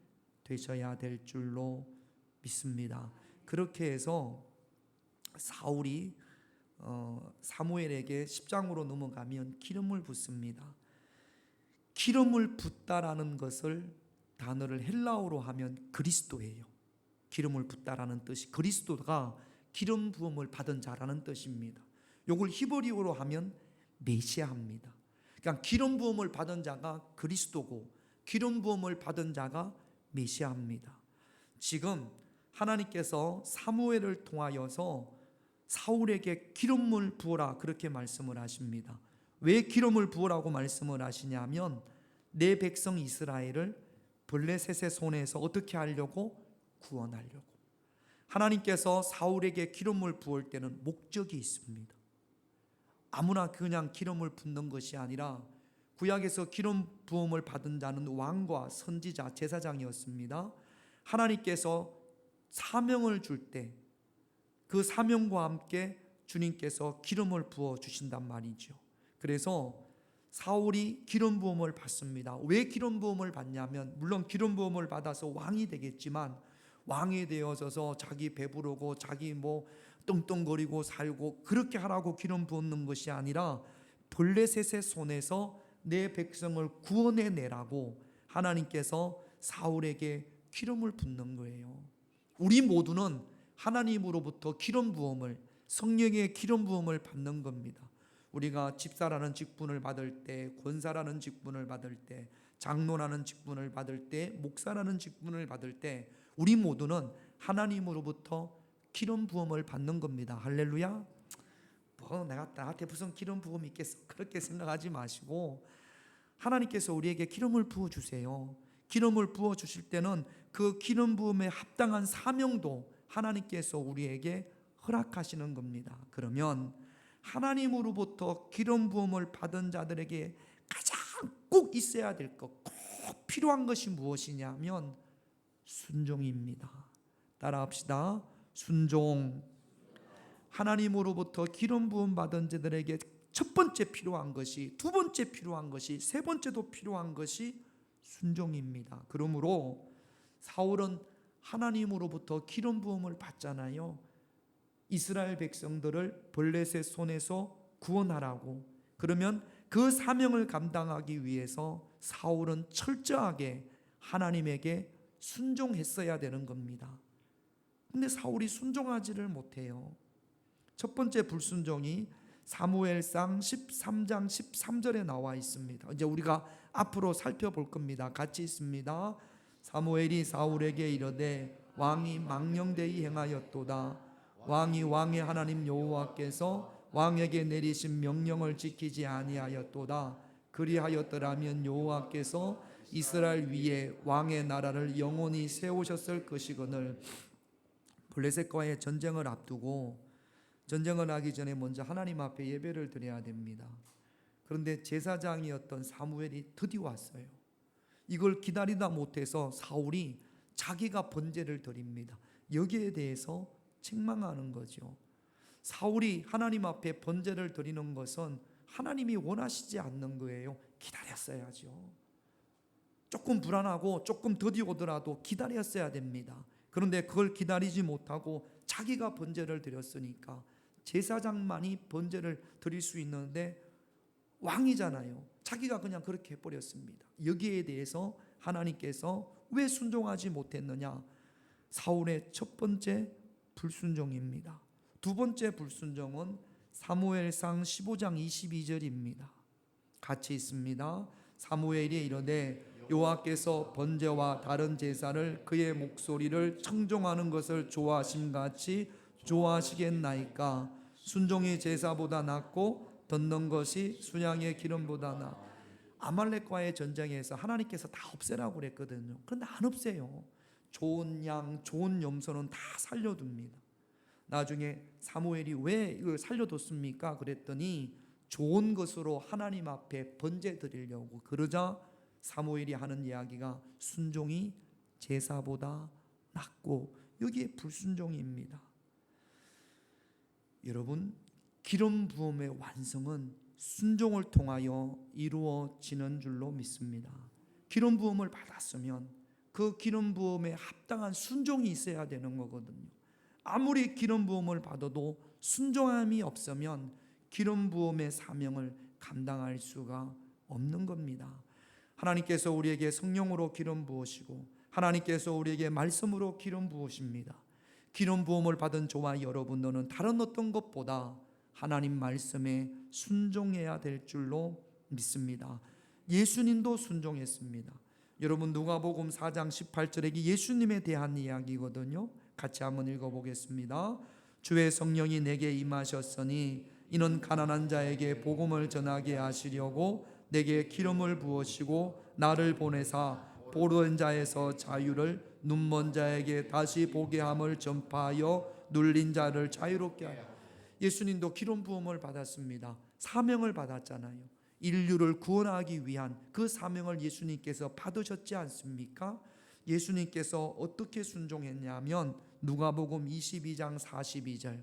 되셔야 될 줄로 믿습니다. 그렇게 해서 사울이 사무엘에게 10장으로 넘어가면 기름을 붓습니다. 기름을 붓다라는 것을 단어를 헬라어로 하면 그리스도예요. 기름을 붓다라는 뜻이 그리스도가 기름 부음을 받은 자라는 뜻입니다. 이걸 히브리어로 하면 메시아입니다. 그러니까 기름 부음을 받은 자가 그리스도고 기름 부음을 받은 자가 메시아입니다. 지금 하나님께서 사무엘을 통하여서 사울에게 기름을 부어라 그렇게 말씀을 하십니다. 왜 기름을 부으라고 말씀을 하시냐면 내 백성 이스라엘을 블레셋의 손에서 어떻게 하려고? 구원하려고. 하나님께서 사울에게 기름을 부을 때는 목적이 있습니다. 아무나 그냥 기름을 붓는 것이 아니라 구약에서 기름 부음을 받은 자는 왕과 선지자, 제사장이었습니다. 하나님께서 사명을 줄 때 그 사명과 함께 주님께서 기름을 부어 주신단 말이죠. 그래서 사울이 기름 부음을 받습니다. 왜 기름 부음을 받냐면 물론 기름 부음을 받아서 왕이 되겠지만 왕이 되어져서 자기 배부르고 자기 뭐 떵떵거리고 살고 그렇게 하라고 기름 부었는 것이 아니라 블레셋의 손에서 내 백성을 구원해 내라고 하나님께서 사울에게 기름을 붓는 거예요. 우리 모두는 하나님으로부터 기름 부음을, 성령의 기름 부음을 받는 겁니다. 우리가 집사라는 직분을 받을 때, 권사라는 직분을 받을 때, 장로라는 직분을 받을 때, 목사라는 직분을 받을 때 우리 모두는 하나님으로부터 기름 부음을 받는 겁니다. 할렐루야. 뭐 내가 나한테 무슨 기름 부음이 있겠어 그렇게 생각하지 마시고 하나님께서 우리에게 기름을 부어 주세요. 기름을 부어 주실 때는 그 기름 부음에 합당한 사명도 하나님께서 우리에게 허락하시는 겁니다. 그러면 하나님으로부터 기름 부음을 받은 자들에게 가장 꼭 있어야 될 것, 꼭 필요한 것이 무엇이냐면 순종입니다. 따라합시다. 순종. 하나님으로부터 기름 부음 받은 자들에게 첫 번째 필요한 것이, 두 번째 필요한 것이, 세 번째도 필요한 것이 순종입니다. 그러므로 사울은 하나님으로부터 기름 부음을 받잖아요. 이스라엘 백성들을 블레셋 손에서 구원하라고. 그러면 그 사명을 감당하기 위해서 사울은 철저하게 하나님에게 순종했어야 되는 겁니다. 근데 사울이 순종하지를 못해요. 첫 번째 불순종이 사무엘상 13장 13절에 나와 있습니다. 이제 우리가 앞으로 살펴볼 겁니다. 같이 있습니다. 사무엘이 사울에게 이르되 왕이 망령되이 행하였도다. 왕이 왕의 하나님 여호와께서 왕에게 내리신 명령을 지키지 아니하였도다. 그리하였더라면 여호와께서 이스라엘 위에 왕의 나라를 영원히 세우셨을 것이거늘. 블레셋과의 전쟁을 앞두고 전쟁을 하기 전에 먼저 하나님 앞에 예배를 드려야 됩니다. 그런데 제사장이었던 사무엘이 드디어 왔어요. 이걸 기다리다 못해서 사울이 자기가 번제를 드립니다. 여기에 대해서 책망하는 거죠. 사울이 하나님 앞에 번제를 드리는 것은 하나님이 원하시지 않는 거예요. 기다렸어야죠. 조금 불안하고 조금 더디 오더라도 기다렸어야 됩니다. 그런데 그걸 기다리지 못하고 자기가 번제를 드렸으니까 제사장만이 번제를 드릴 수 있는데 왕이잖아요. 자기가 그냥 그렇게 해버렸습니다. 여기에 대해서 하나님께서 왜 순종하지 못했느냐? 사울의 첫 번째 불순종입니다. 두 번째 불순종은 사무엘상 15장 22절입니다. 같이 있습니다. 사무엘이 이르되 여호와께서 번제와 다른 제사를 그의 목소리를 청종하는 것을 좋아하심같이 좋아하시겠나이까? 순종이 제사보다 낫고 듣는 것이 순양의 기름보다 나아. 아말렉과의 전쟁에서 하나님께서 다 없애라고 그랬거든요. 그런데 안 없애요. 좋은 양, 좋은 염소는 다 살려둡니다. 나중에 사무엘이 왜 이걸 살려뒀습니까? 그랬더니 좋은 것으로 하나님 앞에 번제 드리려고. 그러자 사무엘이 하는 이야기가 순종이 제사보다 낫고, 여기에 불순종입니다. 여러분, 기름 부음의 완성은 순종을 통하여 이루어지는 줄로 믿습니다. 기름 부음을 받았으면 그 기름 부음에 합당한 순종이 있어야 되는 거거든요. 아무리 기름 부음을 받아도 순종함이 없으면 기름 부음의 사명을 감당할 수가 없는 겁니다. 하나님께서 우리에게 성령으로 기름 부으시고 하나님께서 우리에게 말씀으로 기름 부으십니다. 기름 부음을 받은 저와 여러분들은 다른 어떤 것보다 하나님 말씀에 순종해야 될 줄로 믿습니다. 예수님도 순종했습니다. 여러분, 누가복음 4장 18절에 예수님에 대한 이야기거든요. 같이 한번 읽어보겠습니다. 주의 성령이 내게 임하셨으니 이는 가난한 자에게 복음을 전하게 하시려고 내게 기름을 부으시고 나를 보내사 보는 자에서 자유를, 눈먼 자에게 다시 보게 함을 전파하여 눌린 자를 자유롭게 하여. 예수님도 기름 부음을 받았습니다. 사명을 받았잖아요. 인류를 구원하기 위한 그 사명을 예수님께서 받으셨지 않습니까? 예수님께서 어떻게 순종했냐면 누가복음 22장 42절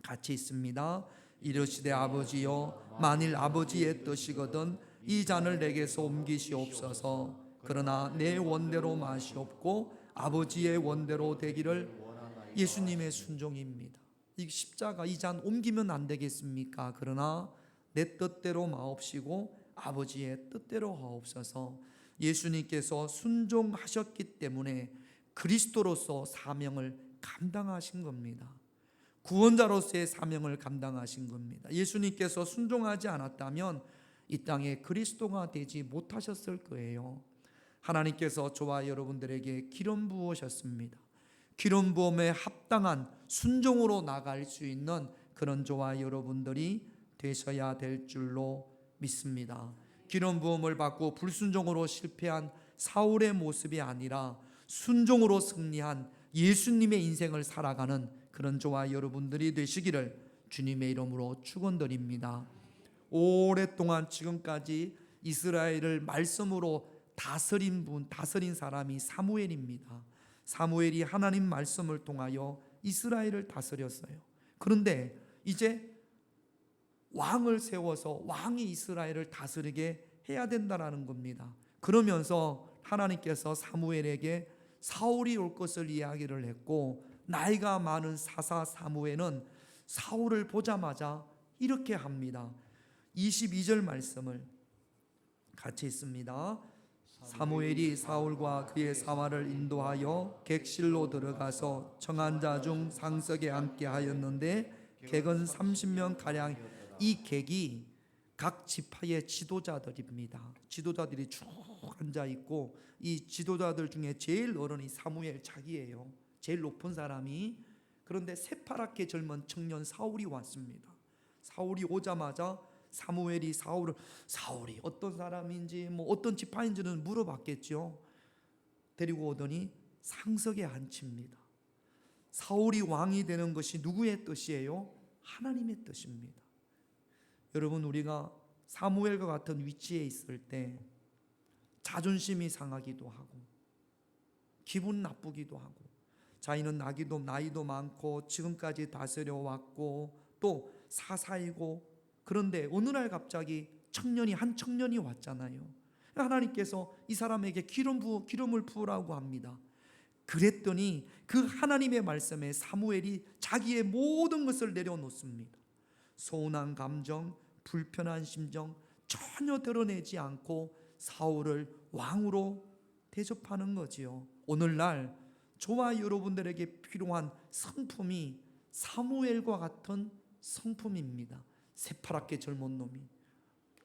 같이 있습니다. 이르시되 아버지여, 만일 아버지의 뜻이거든 이 잔을 내게서 옮기시옵소서. 그러나 내 원대로 마시옵고 아버지의 원대로 되기를. 예수님의 순종입니다. 이 십자가, 이 잔 옮기면 안 되겠습니까? 그러나 내 뜻대로 마옵시고 아버지의 뜻대로 하옵소서. 예수님께서 순종하셨기 때문에 그리스도로서 사명을 감당하신 겁니다. 구원자로서의 사명을 감당하신 겁니다. 예수님께서 순종하지 않았다면 이 땅에 그리스도가 되지 못하셨을 거예요. 하나님께서 저와 여러분들에게 기름 부으셨습니다. 기름 부음에 합당한 순종으로 나갈 수 있는 그런 저와 여러분들이 되셔야 될 줄로 믿습니다. 기름 부음을 받고 불순종으로 실패한 사울의 모습이 아니라 순종으로 승리한 예수님의 인생을 살아가는 그런 저와 여러분들이 되시기를 주님의 이름으로 축원드립니다. 오랫동안 지금까지 이스라엘을 말씀으로 다스린 사람이 사무엘입니다. 사무엘이 하나님 말씀을 통하여 이스라엘을 다스렸어요. 그런데 이제 왕을 세워서 왕이 이스라엘을 다스리게 해야 된다라는 겁니다. 그러면서 하나님께서 사무엘에게 사울이 올 것을 이야기를 했고, 나이가 많은 사사 사무엘은 사울을 보자마자 이렇게 합니다. 22절 말씀을 같이 있습니다. 사무엘이 사울과 그의 사마를 인도하여 객실로 들어가서 청한 자 중 상석에 앉게 하였는데 객은 30명 가량. 이 객이 각 지파의 지도자들입니다. 지도자들이 쭉 앉아 있고, 이 지도자들 중에 제일 어른이 사무엘 자기예요. 제일 높은 사람이. 그런데 새파랗게 젊은 청년 사울이 왔습니다. 사울이 오자마자 사무엘이 사울이 어떤 사람인지 어떤 지파인지는 물어봤겠죠. 데리고 오더니 상석에 앉힙니다. 사울이 왕이 되는 것이 누구의 뜻이에요? 하나님의 뜻입니다. 여러분, 우리가 사무엘과 같은 위치에 있을 때 자존심이 상하기도 하고 기분 나쁘기도 하고, 자기는 나이도 많고 지금까지 다스려 왔고 또 사사이고, 그런데 어느 날 갑자기 한 청년이 왔잖아요. 하나님께서 이 사람에게 기름을 부으라고 합니다. 그랬더니 그 하나님의 말씀에 사무엘이 자기의 모든 것을 내려놓습니다. 서운한 감정, 불편한 심정 전혀 드러내지 않고 사울을 왕으로 대접하는 거지요. 오늘날 저와 여러분들에게 필요한 성품이 사무엘과 같은 성품입니다. 새파랗게 젊은 놈이,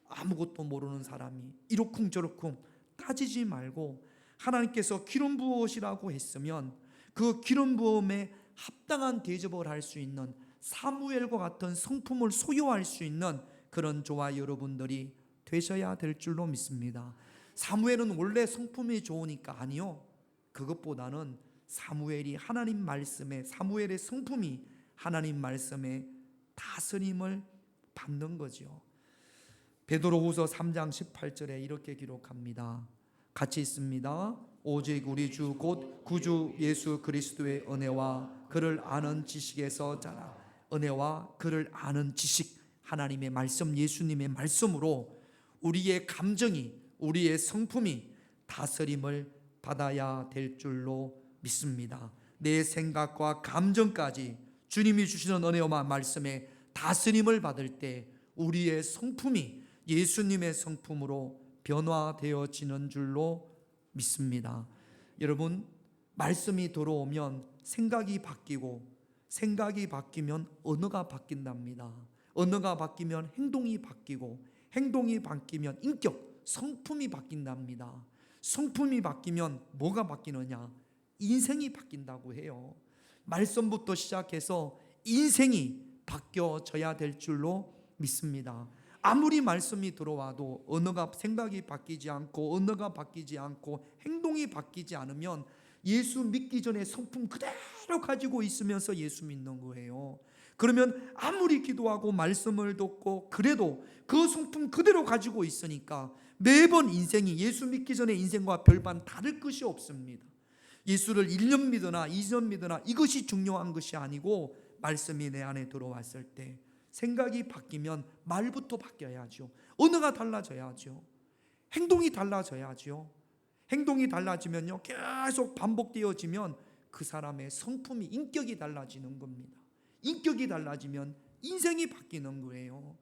아무것도 모르는 사람이 이러쿵저러쿵 따지지 말고 하나님께서 기름 부으시라고 했으면 그 기름 부음에 합당한 대접을 할 수 있는 사무엘과 같은 성품을 소유할 수 있는 그런 저와 여러분들이 되셔야 될 줄로 믿습니다. 사무엘은 원래 성품이 좋으니까 아니요. 그것보다는 사무엘이 하나님 말씀에, 사무엘의 성품이 하나님 말씀에 다스림을 받는 거죠. 베드로후서 3장 18절에 이렇게 기록합니다. 같이 있습니다. 오직 우리 주 곧 구주 예수 그리스도의 은혜와 그를 아는 지식에서 자라. 은혜와 그를 아는 지식, 하나님의 말씀, 예수님의 말씀으로 우리의 감정이, 우리의 성품이 다스림을 받아야 될 줄로 믿습니다. 내 생각과 감정까지 주님이 주시는 은혜와 말씀에 다스림을 받을 때 우리의 성품이 예수님의 성품으로 변화되어지는 줄로 믿습니다. 여러분, 말씀이 들어오면 생각이 바뀌고, 생각이 바뀌면 언어가 바뀐답니다. 언어가 바뀌면 행동이 바뀌고, 행동이 바뀌면 인격, 성품이 바뀐답니다. 성품이 바뀌면 뭐가 바뀌느냐? 인생이 바뀐다고 해요. 말씀부터 시작해서 인생이 바뀌어져야 될 줄로 믿습니다. 아무리 말씀이 들어와도 언어가, 생각이 바뀌지 않고 언어가 바뀌지 않고 행동이 바뀌지 않으면 예수 믿기 전에 성품 그대로 가지고 있으면서 예수 믿는 거예요. 그러면 아무리 기도하고 말씀을 듣고 그래도 그 성품 그대로 가지고 있으니까 매번 인생이 예수 믿기 전에 인생과 별반 다를 것이 없습니다. 예수를 1년 믿으나 2년 믿으나 이것이 중요한 것이 아니고, 말씀이 내 안에 들어왔을 때 생각이 바뀌면 말부터 바뀌어야죠. 언어가 달라져야죠. 행동이 달라져야죠. 행동이 달라지면요, 계속 반복되어지면 그 사람의 성품이, 인격이 달라지는 겁니다. 인격이 달라지면 인생이 바뀌는 거예요.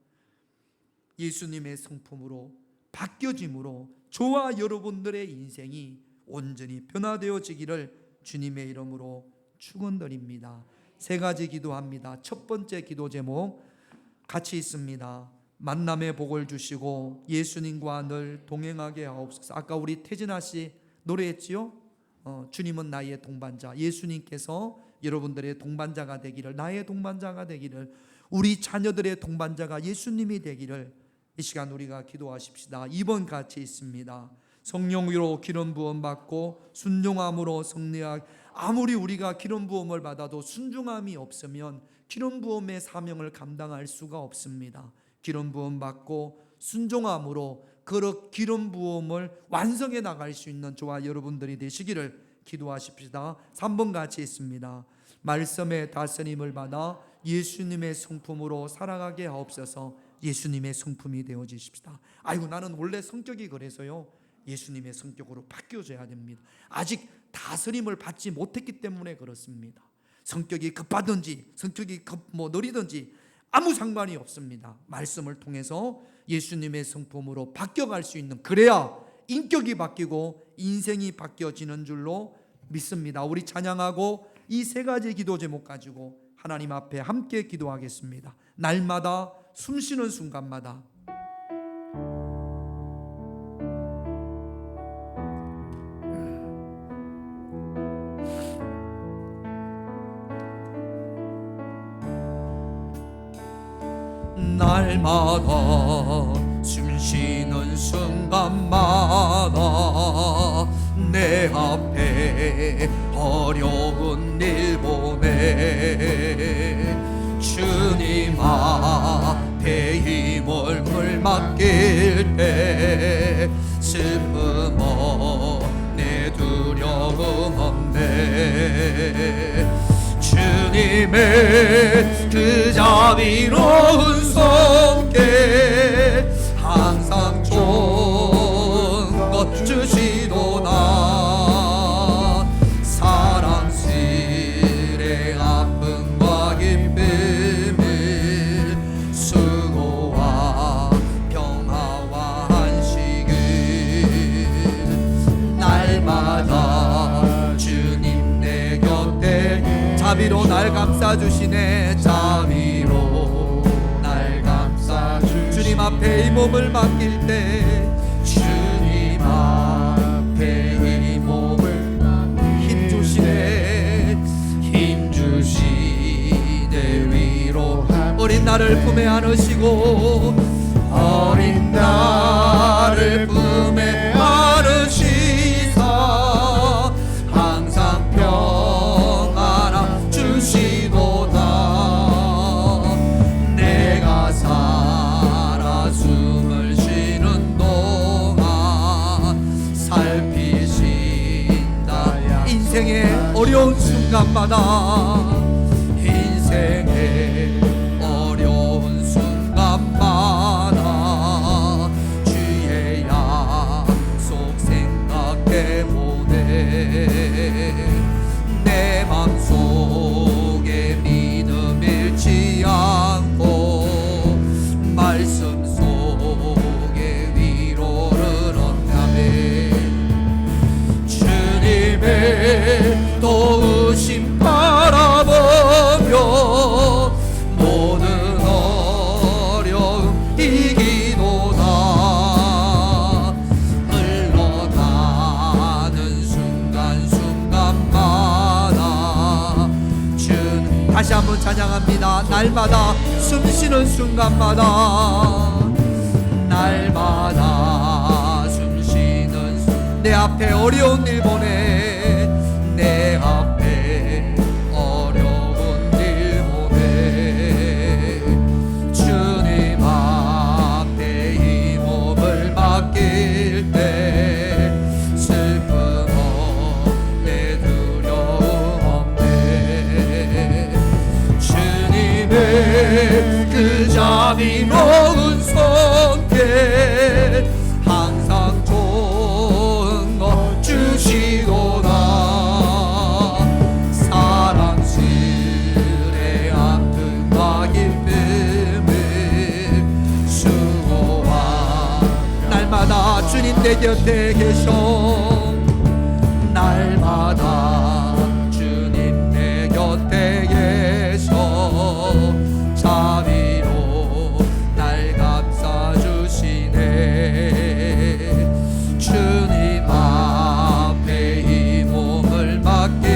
예수님의 성품으로 바뀌어짐으로 저와 여러분들의 인생이 온전히 변화되어지기를 주님의 이름으로 축원드립니다. 세 가지 기도합니다. 첫 번째 기도 제목 같이 있습니다. 만남의 복을 주시고 예수님과 늘 동행하게 하옵소서. 아까 우리 태진아 씨 노래했지요? 주님은 나의 동반자. 예수님께서 여러분들의 동반자가 되기를, 나의 동반자가 되기를, 우리 자녀들의 동반자가 예수님이 되기를 이 시간 우리가 기도하십시다. 2번 같이 있습니다. 성령으로 기름 부음 받고 순종함으로 승리하게. 아무리 우리가 기름 부음을 받아도 순종함이 없으면 기름 부음의 사명을 감당할 수가 없습니다. 기름 부음 받고 순종함으로 그 기름 부음을 완성해 나갈 수 있는 저와 여러분들이 되시기를 기도하십시다. 3번 같이 있습니다. 말씀의 다스림을 받아 예수님의 성품으로 살아가게 하옵소서. 예수님의 성품이 되어지십시다. 아이고, 나는 원래 성격이 그래서요. 예수님의 성격으로 바뀌어져야 됩니다. 아직 다스림을 받지 못했기 때문에 그렇습니다. 성격이 급하든지 성격이 느리든지 아무 상관이 없습니다. 말씀을 통해서 예수님의 성품으로 바뀌어갈 수 있는, 그래야 인격이 바뀌고 인생이 바뀌어지는 줄로 믿습니다. 우리 찬양하고 이 세 가지 기도 제목 가지고 하나님 앞에 함께 기도하겠습니다. 날마다 숨쉬는 순간마다 날마다 숨쉬는 순간마다 내 앞에 어려운 일 보내 주님 앞에 힘을 맡길 때 슬픔 없네 두려움 없네 주님의 그 자비로운 손길 항상 좋은 것 주시도다 사랑스레 아픔과 기쁨을 수고와 평화와 안식을 날마다 자비로 날 감싸주시네. 자비로 날 감싸주시네. 주님 앞에 이 몸을 맡길 때 주님 앞에 이 몸을 힘주시네. 힘주시네. 위로 어린 나를 품에 안으시고 어린 나를 품에 안으시사 항상 평안함 주시도다. 내가 살아 숨을 쉬는 동안 살피신다. 인생의 어려운 순간마다 인생의 어려운 순간마다 주의 약속 생각해보네. 내 맘속에 믿음 잃지 않고 말씀 속에 위로를 얻나매. 주님의 도우심 바라보며 모든 어려움 이기도다. 흘러가는 순간순간마다 주는 다시 한번 찬양합니다. 날마다 숨쉬는 순간마다 날마다 숨쉬는 내 앞에 어려운 일 보내. 내 앞에 어려운 일 보내. 주님 앞에 이 몸을 맡길 때 슬픔 없네. 두려움 없네. 주님의 그 자비로운 손길 항상 좋은 것 주시도다. 사랑스레 아픔과 기쁨을 수고와 날마다 주님 내 곁에 계셔. 날마다 주님 내 곁에 계셔. 자비로 날 감싸주시네. 주님 앞에 이 몸을 맡길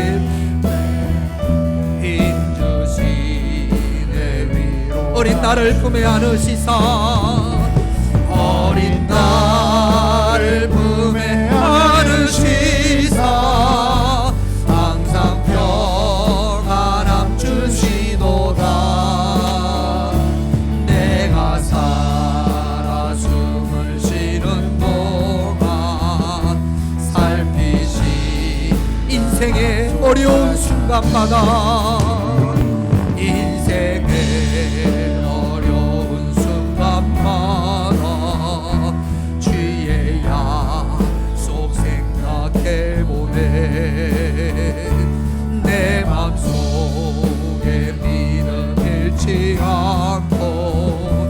힘주시네. 위로 어린 나를 품에 안으시사 어린 나를 품에 안으시사 항상 평안함 주시도다. 내가 살아 숨을 쉬는 동안 살피시 인생의 어려운 순간마다 인생의 어려운 순간마다 주의 약속 생각해보네. 내 맘속에 믿음 잃지 않고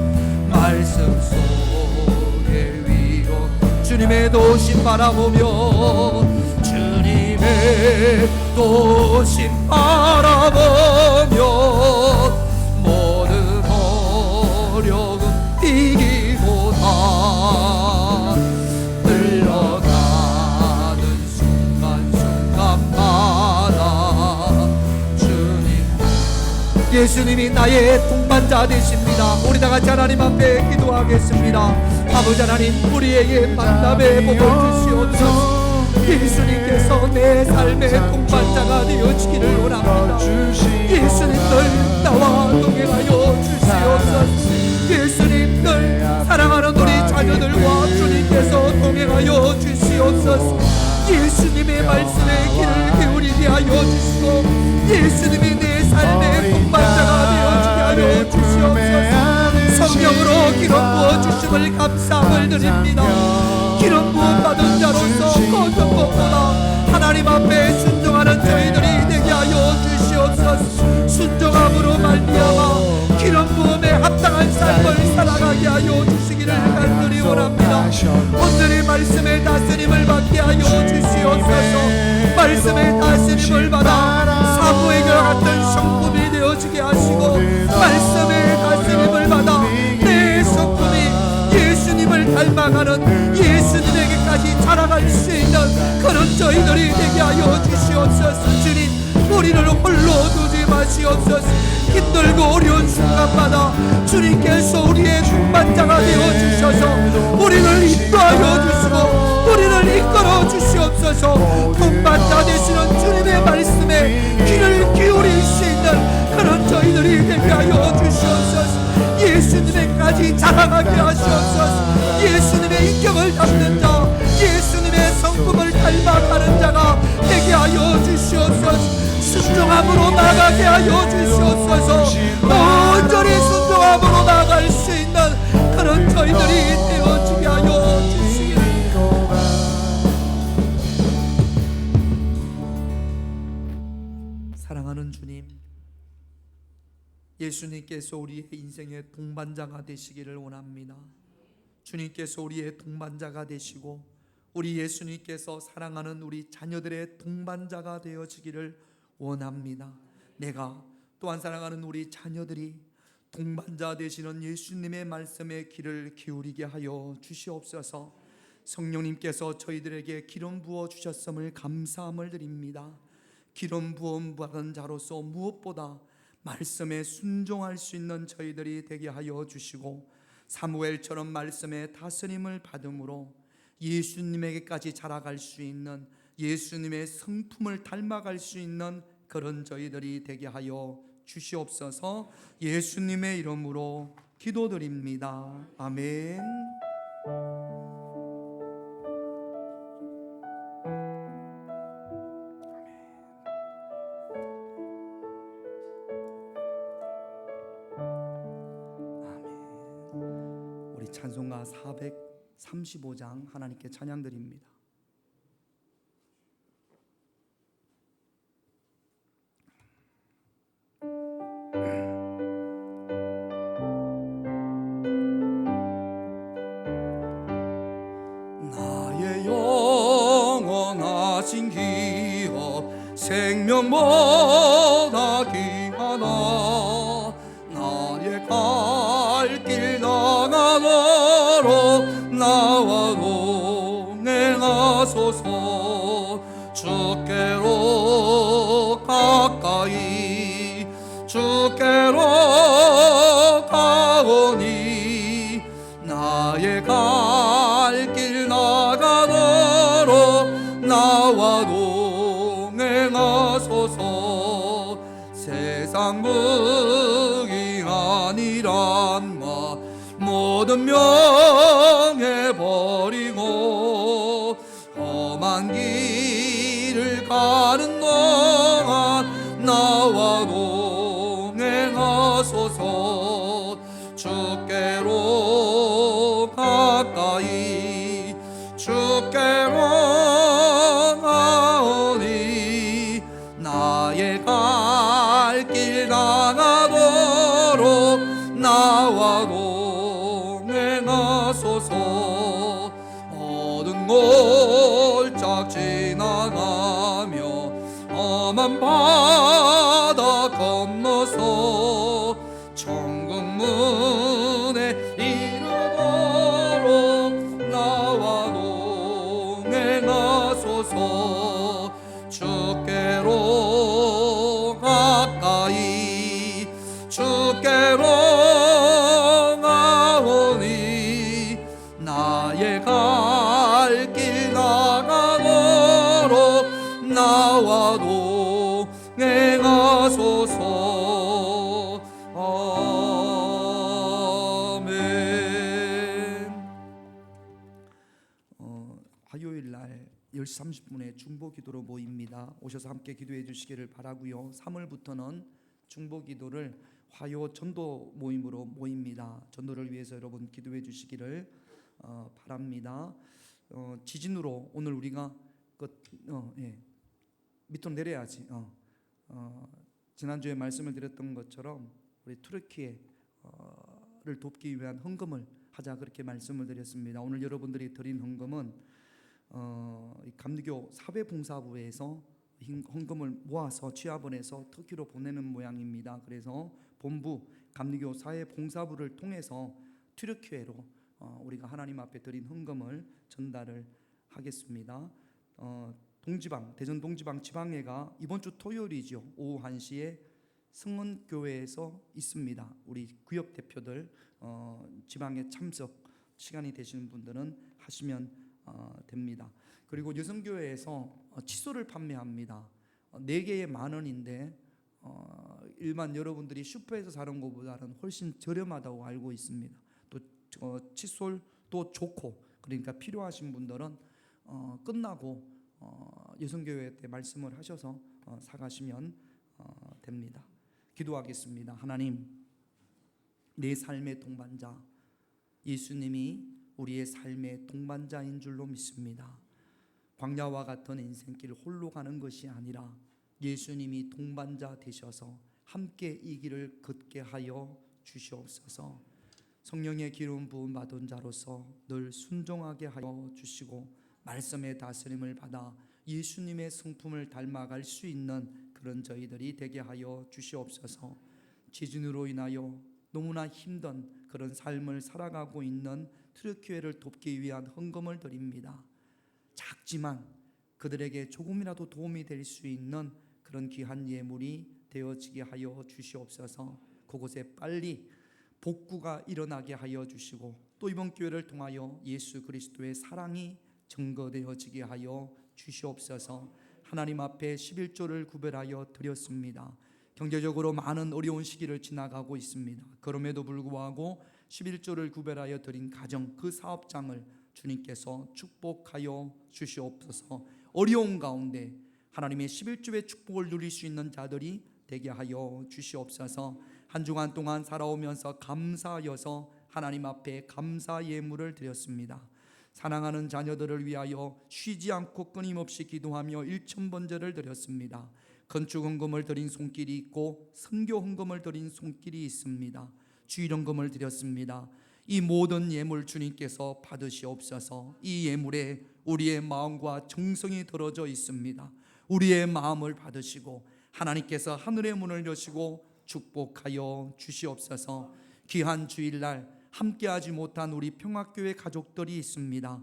말씀 속에 위로 주님의 도우심 바라보며 주님의 도우심 바라보며 모든 어려움 이기고다. 흘러가는 순간순간마다 주님 예수님이 나의 동반자 되십니다. 우리 다 같이 하나님 앞에 기도하겠습니다. 아버지 하나님, 우리에게 만남의 복을 주시옵소서. 예수님께서 내 삶의 동반자가 되어주기를 원합니다. 예수님 늘 나와 동행하여 주시옵소서. 예수님 늘 사랑하는 우리 자녀들과 주님께서 동행하여 주시옵소서. 예수님의 말씀에 귀를 기울이게 하여 주시고 예수님이 내 삶의 동반자가 되어주게 하여 주시옵소서. 성령으로 기름 부어 주심을 감사함을 드립니다. 기름 부음 받은 자로서 어떤 것보다 하나님 앞에 순종하는 저희들이 되게 하여 주시옵소서. 순종함으로 말미암아 기름 부음에 합당한 삶을 살아가게 하여 주시기를 간절히 원합니다. 오늘의 말씀의 다스림을 받게 하여 주시옵소서. 말씀의 다스림을 받아 사무엘과 같은 성품이 되어지게 하시고 말씀의 다스림을 받아 내 성품이 예수님을 닮아가는 예수님에게까지 자라갈 수 있는 그런 저희들이 되게 하여 주시옵소서. 주님, 우리를 홀로 두지 마시옵소서. 힘들고 어려운 순간마다 주님께서 우리의 동반자가 되어주셔서 우리를 인도하여 주시고 우리를 이끌어 주시옵소서. 동반자 되시는 주님의 말씀에 귀를 기울일 수 있는 그런 저희들이 되게 하여 주시옵소서. 예수님에까지 자라가게 하시옵소서. 예수님의 인격을 담는 자, 예수님의 성품을 닮아가는 자가 되게 하여 주시옵소서. 순종함으로 나가게 하여 주시옵소서. 온전히 순종함으로 나갈 수 있는 그런 저희들이 되어지게 하여 주시옵소서. 사랑하는 주님, 예수님께서 우리의 인생의 동반자가 되시기를 원합니다. 주님께서 우리의 동반자가 되시고 우리 예수님께서 사랑하는 우리 자녀들의 동반자가 되어지기를 원합니다. 내가 또한 사랑하는 우리 자녀들이 동반자 되시는 예수님의 말씀에 귀를 기울이게 하여 주시옵소서. 성령님께서 저희들에게 기름 부어 주셨음을 감사함을 드립니다. 기름 부음 받은 자로서 무엇보다 말씀에 순종할 수 있는 저희들이 되게 하여 주시고 사무엘처럼 말씀의 다스림을 받음으로 예수님에게까지 자라갈 수 있는 예수님의 성품을 닮아갈 수 있는 그런 저희들이 되게 하여 주시옵소서. 예수님의 이름으로 기도드립니다. 아멘. 우리 찬송가 435장 하나님께 찬양드립니다. 나의 영원하신 기업 생명보다 귀하다. 나의 갈 길 나가도록 나와 동행하소서. 주께로 가까이 주께로 가오니 나의 갈 길 나가도록 나와 동행하소서. 세상 무기한이란과 모든 명예 버리고 험한 길을 가는 동안 나와 동행하소서. 주께로 가까이 주께로 나오니 나의 갈 길 나가도록 나와 동행하소서. 어두운 골짝 지나가며 험한 바다 건너서 천국 문에 이르도록 나와 동행하소서. 주께로 가까이 주께로 나오니 나의 갈 길 나가도록 나와 동행하소서. 아멘. 화요일 날 10시 30분에 중보 기도로 모입니다. 오셔서 함께 기도해 주시기를 바라고요. 3월부터는 중보 기도를 화요 전도 모임으로 모입니다. 전도를 위해서 여러분 기도해 주시기를 바랍니다. 지진으로 오늘 우리가 밑으로 내려야지. 지난주에 말씀을 드렸던 것처럼 우리 투르키에를 돕기 위한 헌금을 하자 그렇게 말씀을 드렸습니다. 오늘 여러분들이 드린 헌금은 감리교 사회봉사부에서 헌금을 모아서 취합원에서 터키로 보내는 모양입니다. 그래서 본부 감리교 사회봉사부를 통해서 튀르키예로 우리가 하나님 앞에 드린 헌금을 전달을 하겠습니다. 동지방 대전 동지방 지방회가 이번 주 토요일이죠. 오후 1시에 성원교회에서 있습니다. 우리 구역 대표들 지방에 참석 시간이 되시는 분들은 하시면 됩니다. 그리고 여성교회에서 칫솔을 판매합니다. 4개에 10,000원인데 일반 여러분들이 슈퍼에서 사는 것보다는 훨씬 저렴하다고 알고 있습니다. 또 칫솔도 좋고, 그러니까 필요하신 분들은 끝나고 여성교회 때 말씀을 하셔서 사가시면 됩니다. 기도하겠습니다. 하나님, 내 삶의 동반자 예수님이 우리의 삶의 동반자인 줄로 믿습니다. 광야와 같은 인생길 홀로 가는 것이 아니라 예수님이 동반자 되셔서 함께 이 길을 걷게 하여 주시옵소서. 성령의 기름 부음 받은 자로서 늘 순종하게 하여 주시고 말씀의 다스림을 받아 예수님의 성품을 닮아갈 수 있는 그런 저희들이 되게 하여 주시옵소서. 지진으로 인하여 너무나 힘든 그런 삶을 살아가고 있는 튀르키예를 돕기 위한 헌금을 드립니다. 작지만 그들에게 조금이라도 도움이 될 수 있는 그런 귀한 예물이 되어지게 하여 주시옵소서. 그곳에 빨리 복구가 일어나게 하여 주시고 또 이번 기회를 통하여 예수 그리스도의 사랑이 증거되어지게 하여 주시옵소서. 하나님 앞에 11조를 구별하여 드렸습니다. 경제적으로 많은 어려운 시기를 지나가고 있습니다. 그럼에도 불구하고 11조를 구별하여 드린 가정, 그 사업장을 주님께서 축복하여 주시옵소서. 어려운 가운데 하나님의 11조의 축복을 누릴 수 있는 자들이 되게 하여 주시옵소서. 한 주간 동안 살아오면서 감사하여서 하나님 앞에 감사 예물을 드렸습니다. 사랑하는 자녀들을 위하여 쉬지 않고 끊임없이 기도하며 1,000번제를 드렸습니다. 건축 헌금을 드린 손길이 있고 선교 헌금을 드린 손길이 있습니다. 주일 헌금을 드렸습니다. 이 모든 예물 주님께서 받으시옵소서. 이 예물에 우리의 마음과 정성이 들어져 있습니다. 우리의 마음을 받으시고 하나님께서 하늘의 문을 여시고 축복하여 주시옵소서. 귀한 주일날 함께하지 못한 우리 평화교회 가족들이 있습니다.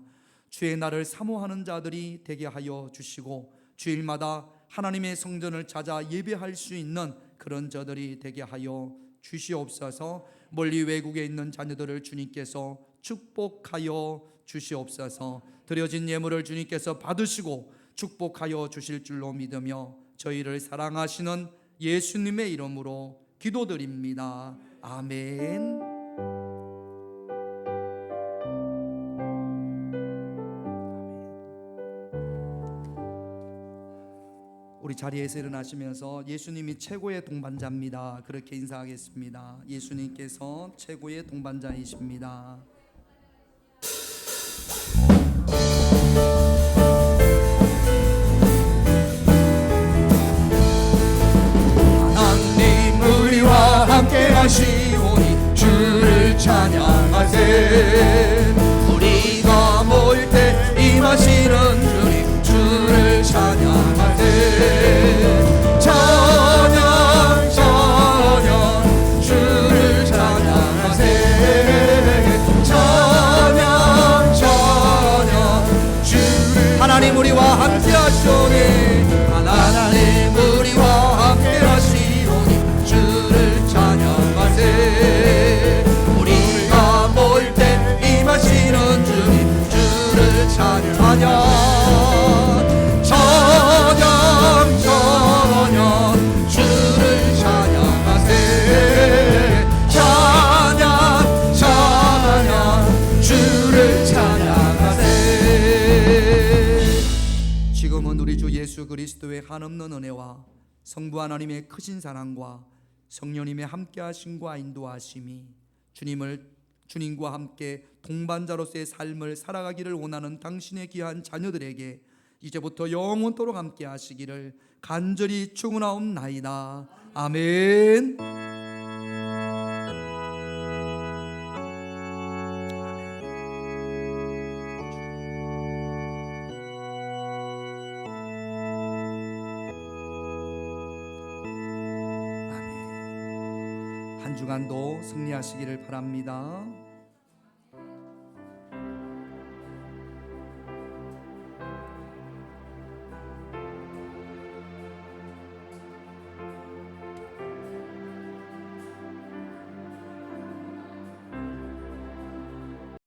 주의 날을 사모하는 자들이 되게 하여 주시고 주일마다 하나님의 성전을 찾아 예배할 수 있는 그런 자들이 되게 하여 주시옵소서. 멀리 외국에 있는 자녀들을 주님께서 축복하여 주시옵소서. 드려진 예물을 주님께서 받으시고 축복하여 주실 줄로 믿으며 저희를 사랑하시는 예수님의 이름으로 기도드립니다. 아멘. 우리 자리에서 일어나시면서 예수님이 최고의 동반자입니다. 그렇게 인사하겠습니다. 예수님께서 최고의 동반자이십니다. 하나님 우리와 함께 하시오니 주를 찬양하세. 우리가 모일 때 임하시는 주님 주를 찬양하세. 찬양 찬양 주를 찬양하세. 찬양 찬양 주를. 하나님 우리와 함께 하시오니 하나님 우리와 함께 하시오니 주를 찬양하세. 우리가 모일 때 임하시는 주님 주를 찬양 찬양 찬양 주를 찬양하세. 찬양 찬양 주를 찬양하세. 지금은 우리 주 예수 그리스도의 한없는 은혜와 성부 하나님의 크신 사랑과 성령님의 함께하심과 인도하심이 주님과 함께 동반자로서의 삶을 살아가기를 원하는 당신의 귀한 자녀들에게 이제부터 영원토록 함께 하시기를 간절히 축원하옵나이다. 아멘. 한 주간도 승리하시기를 바랍니다.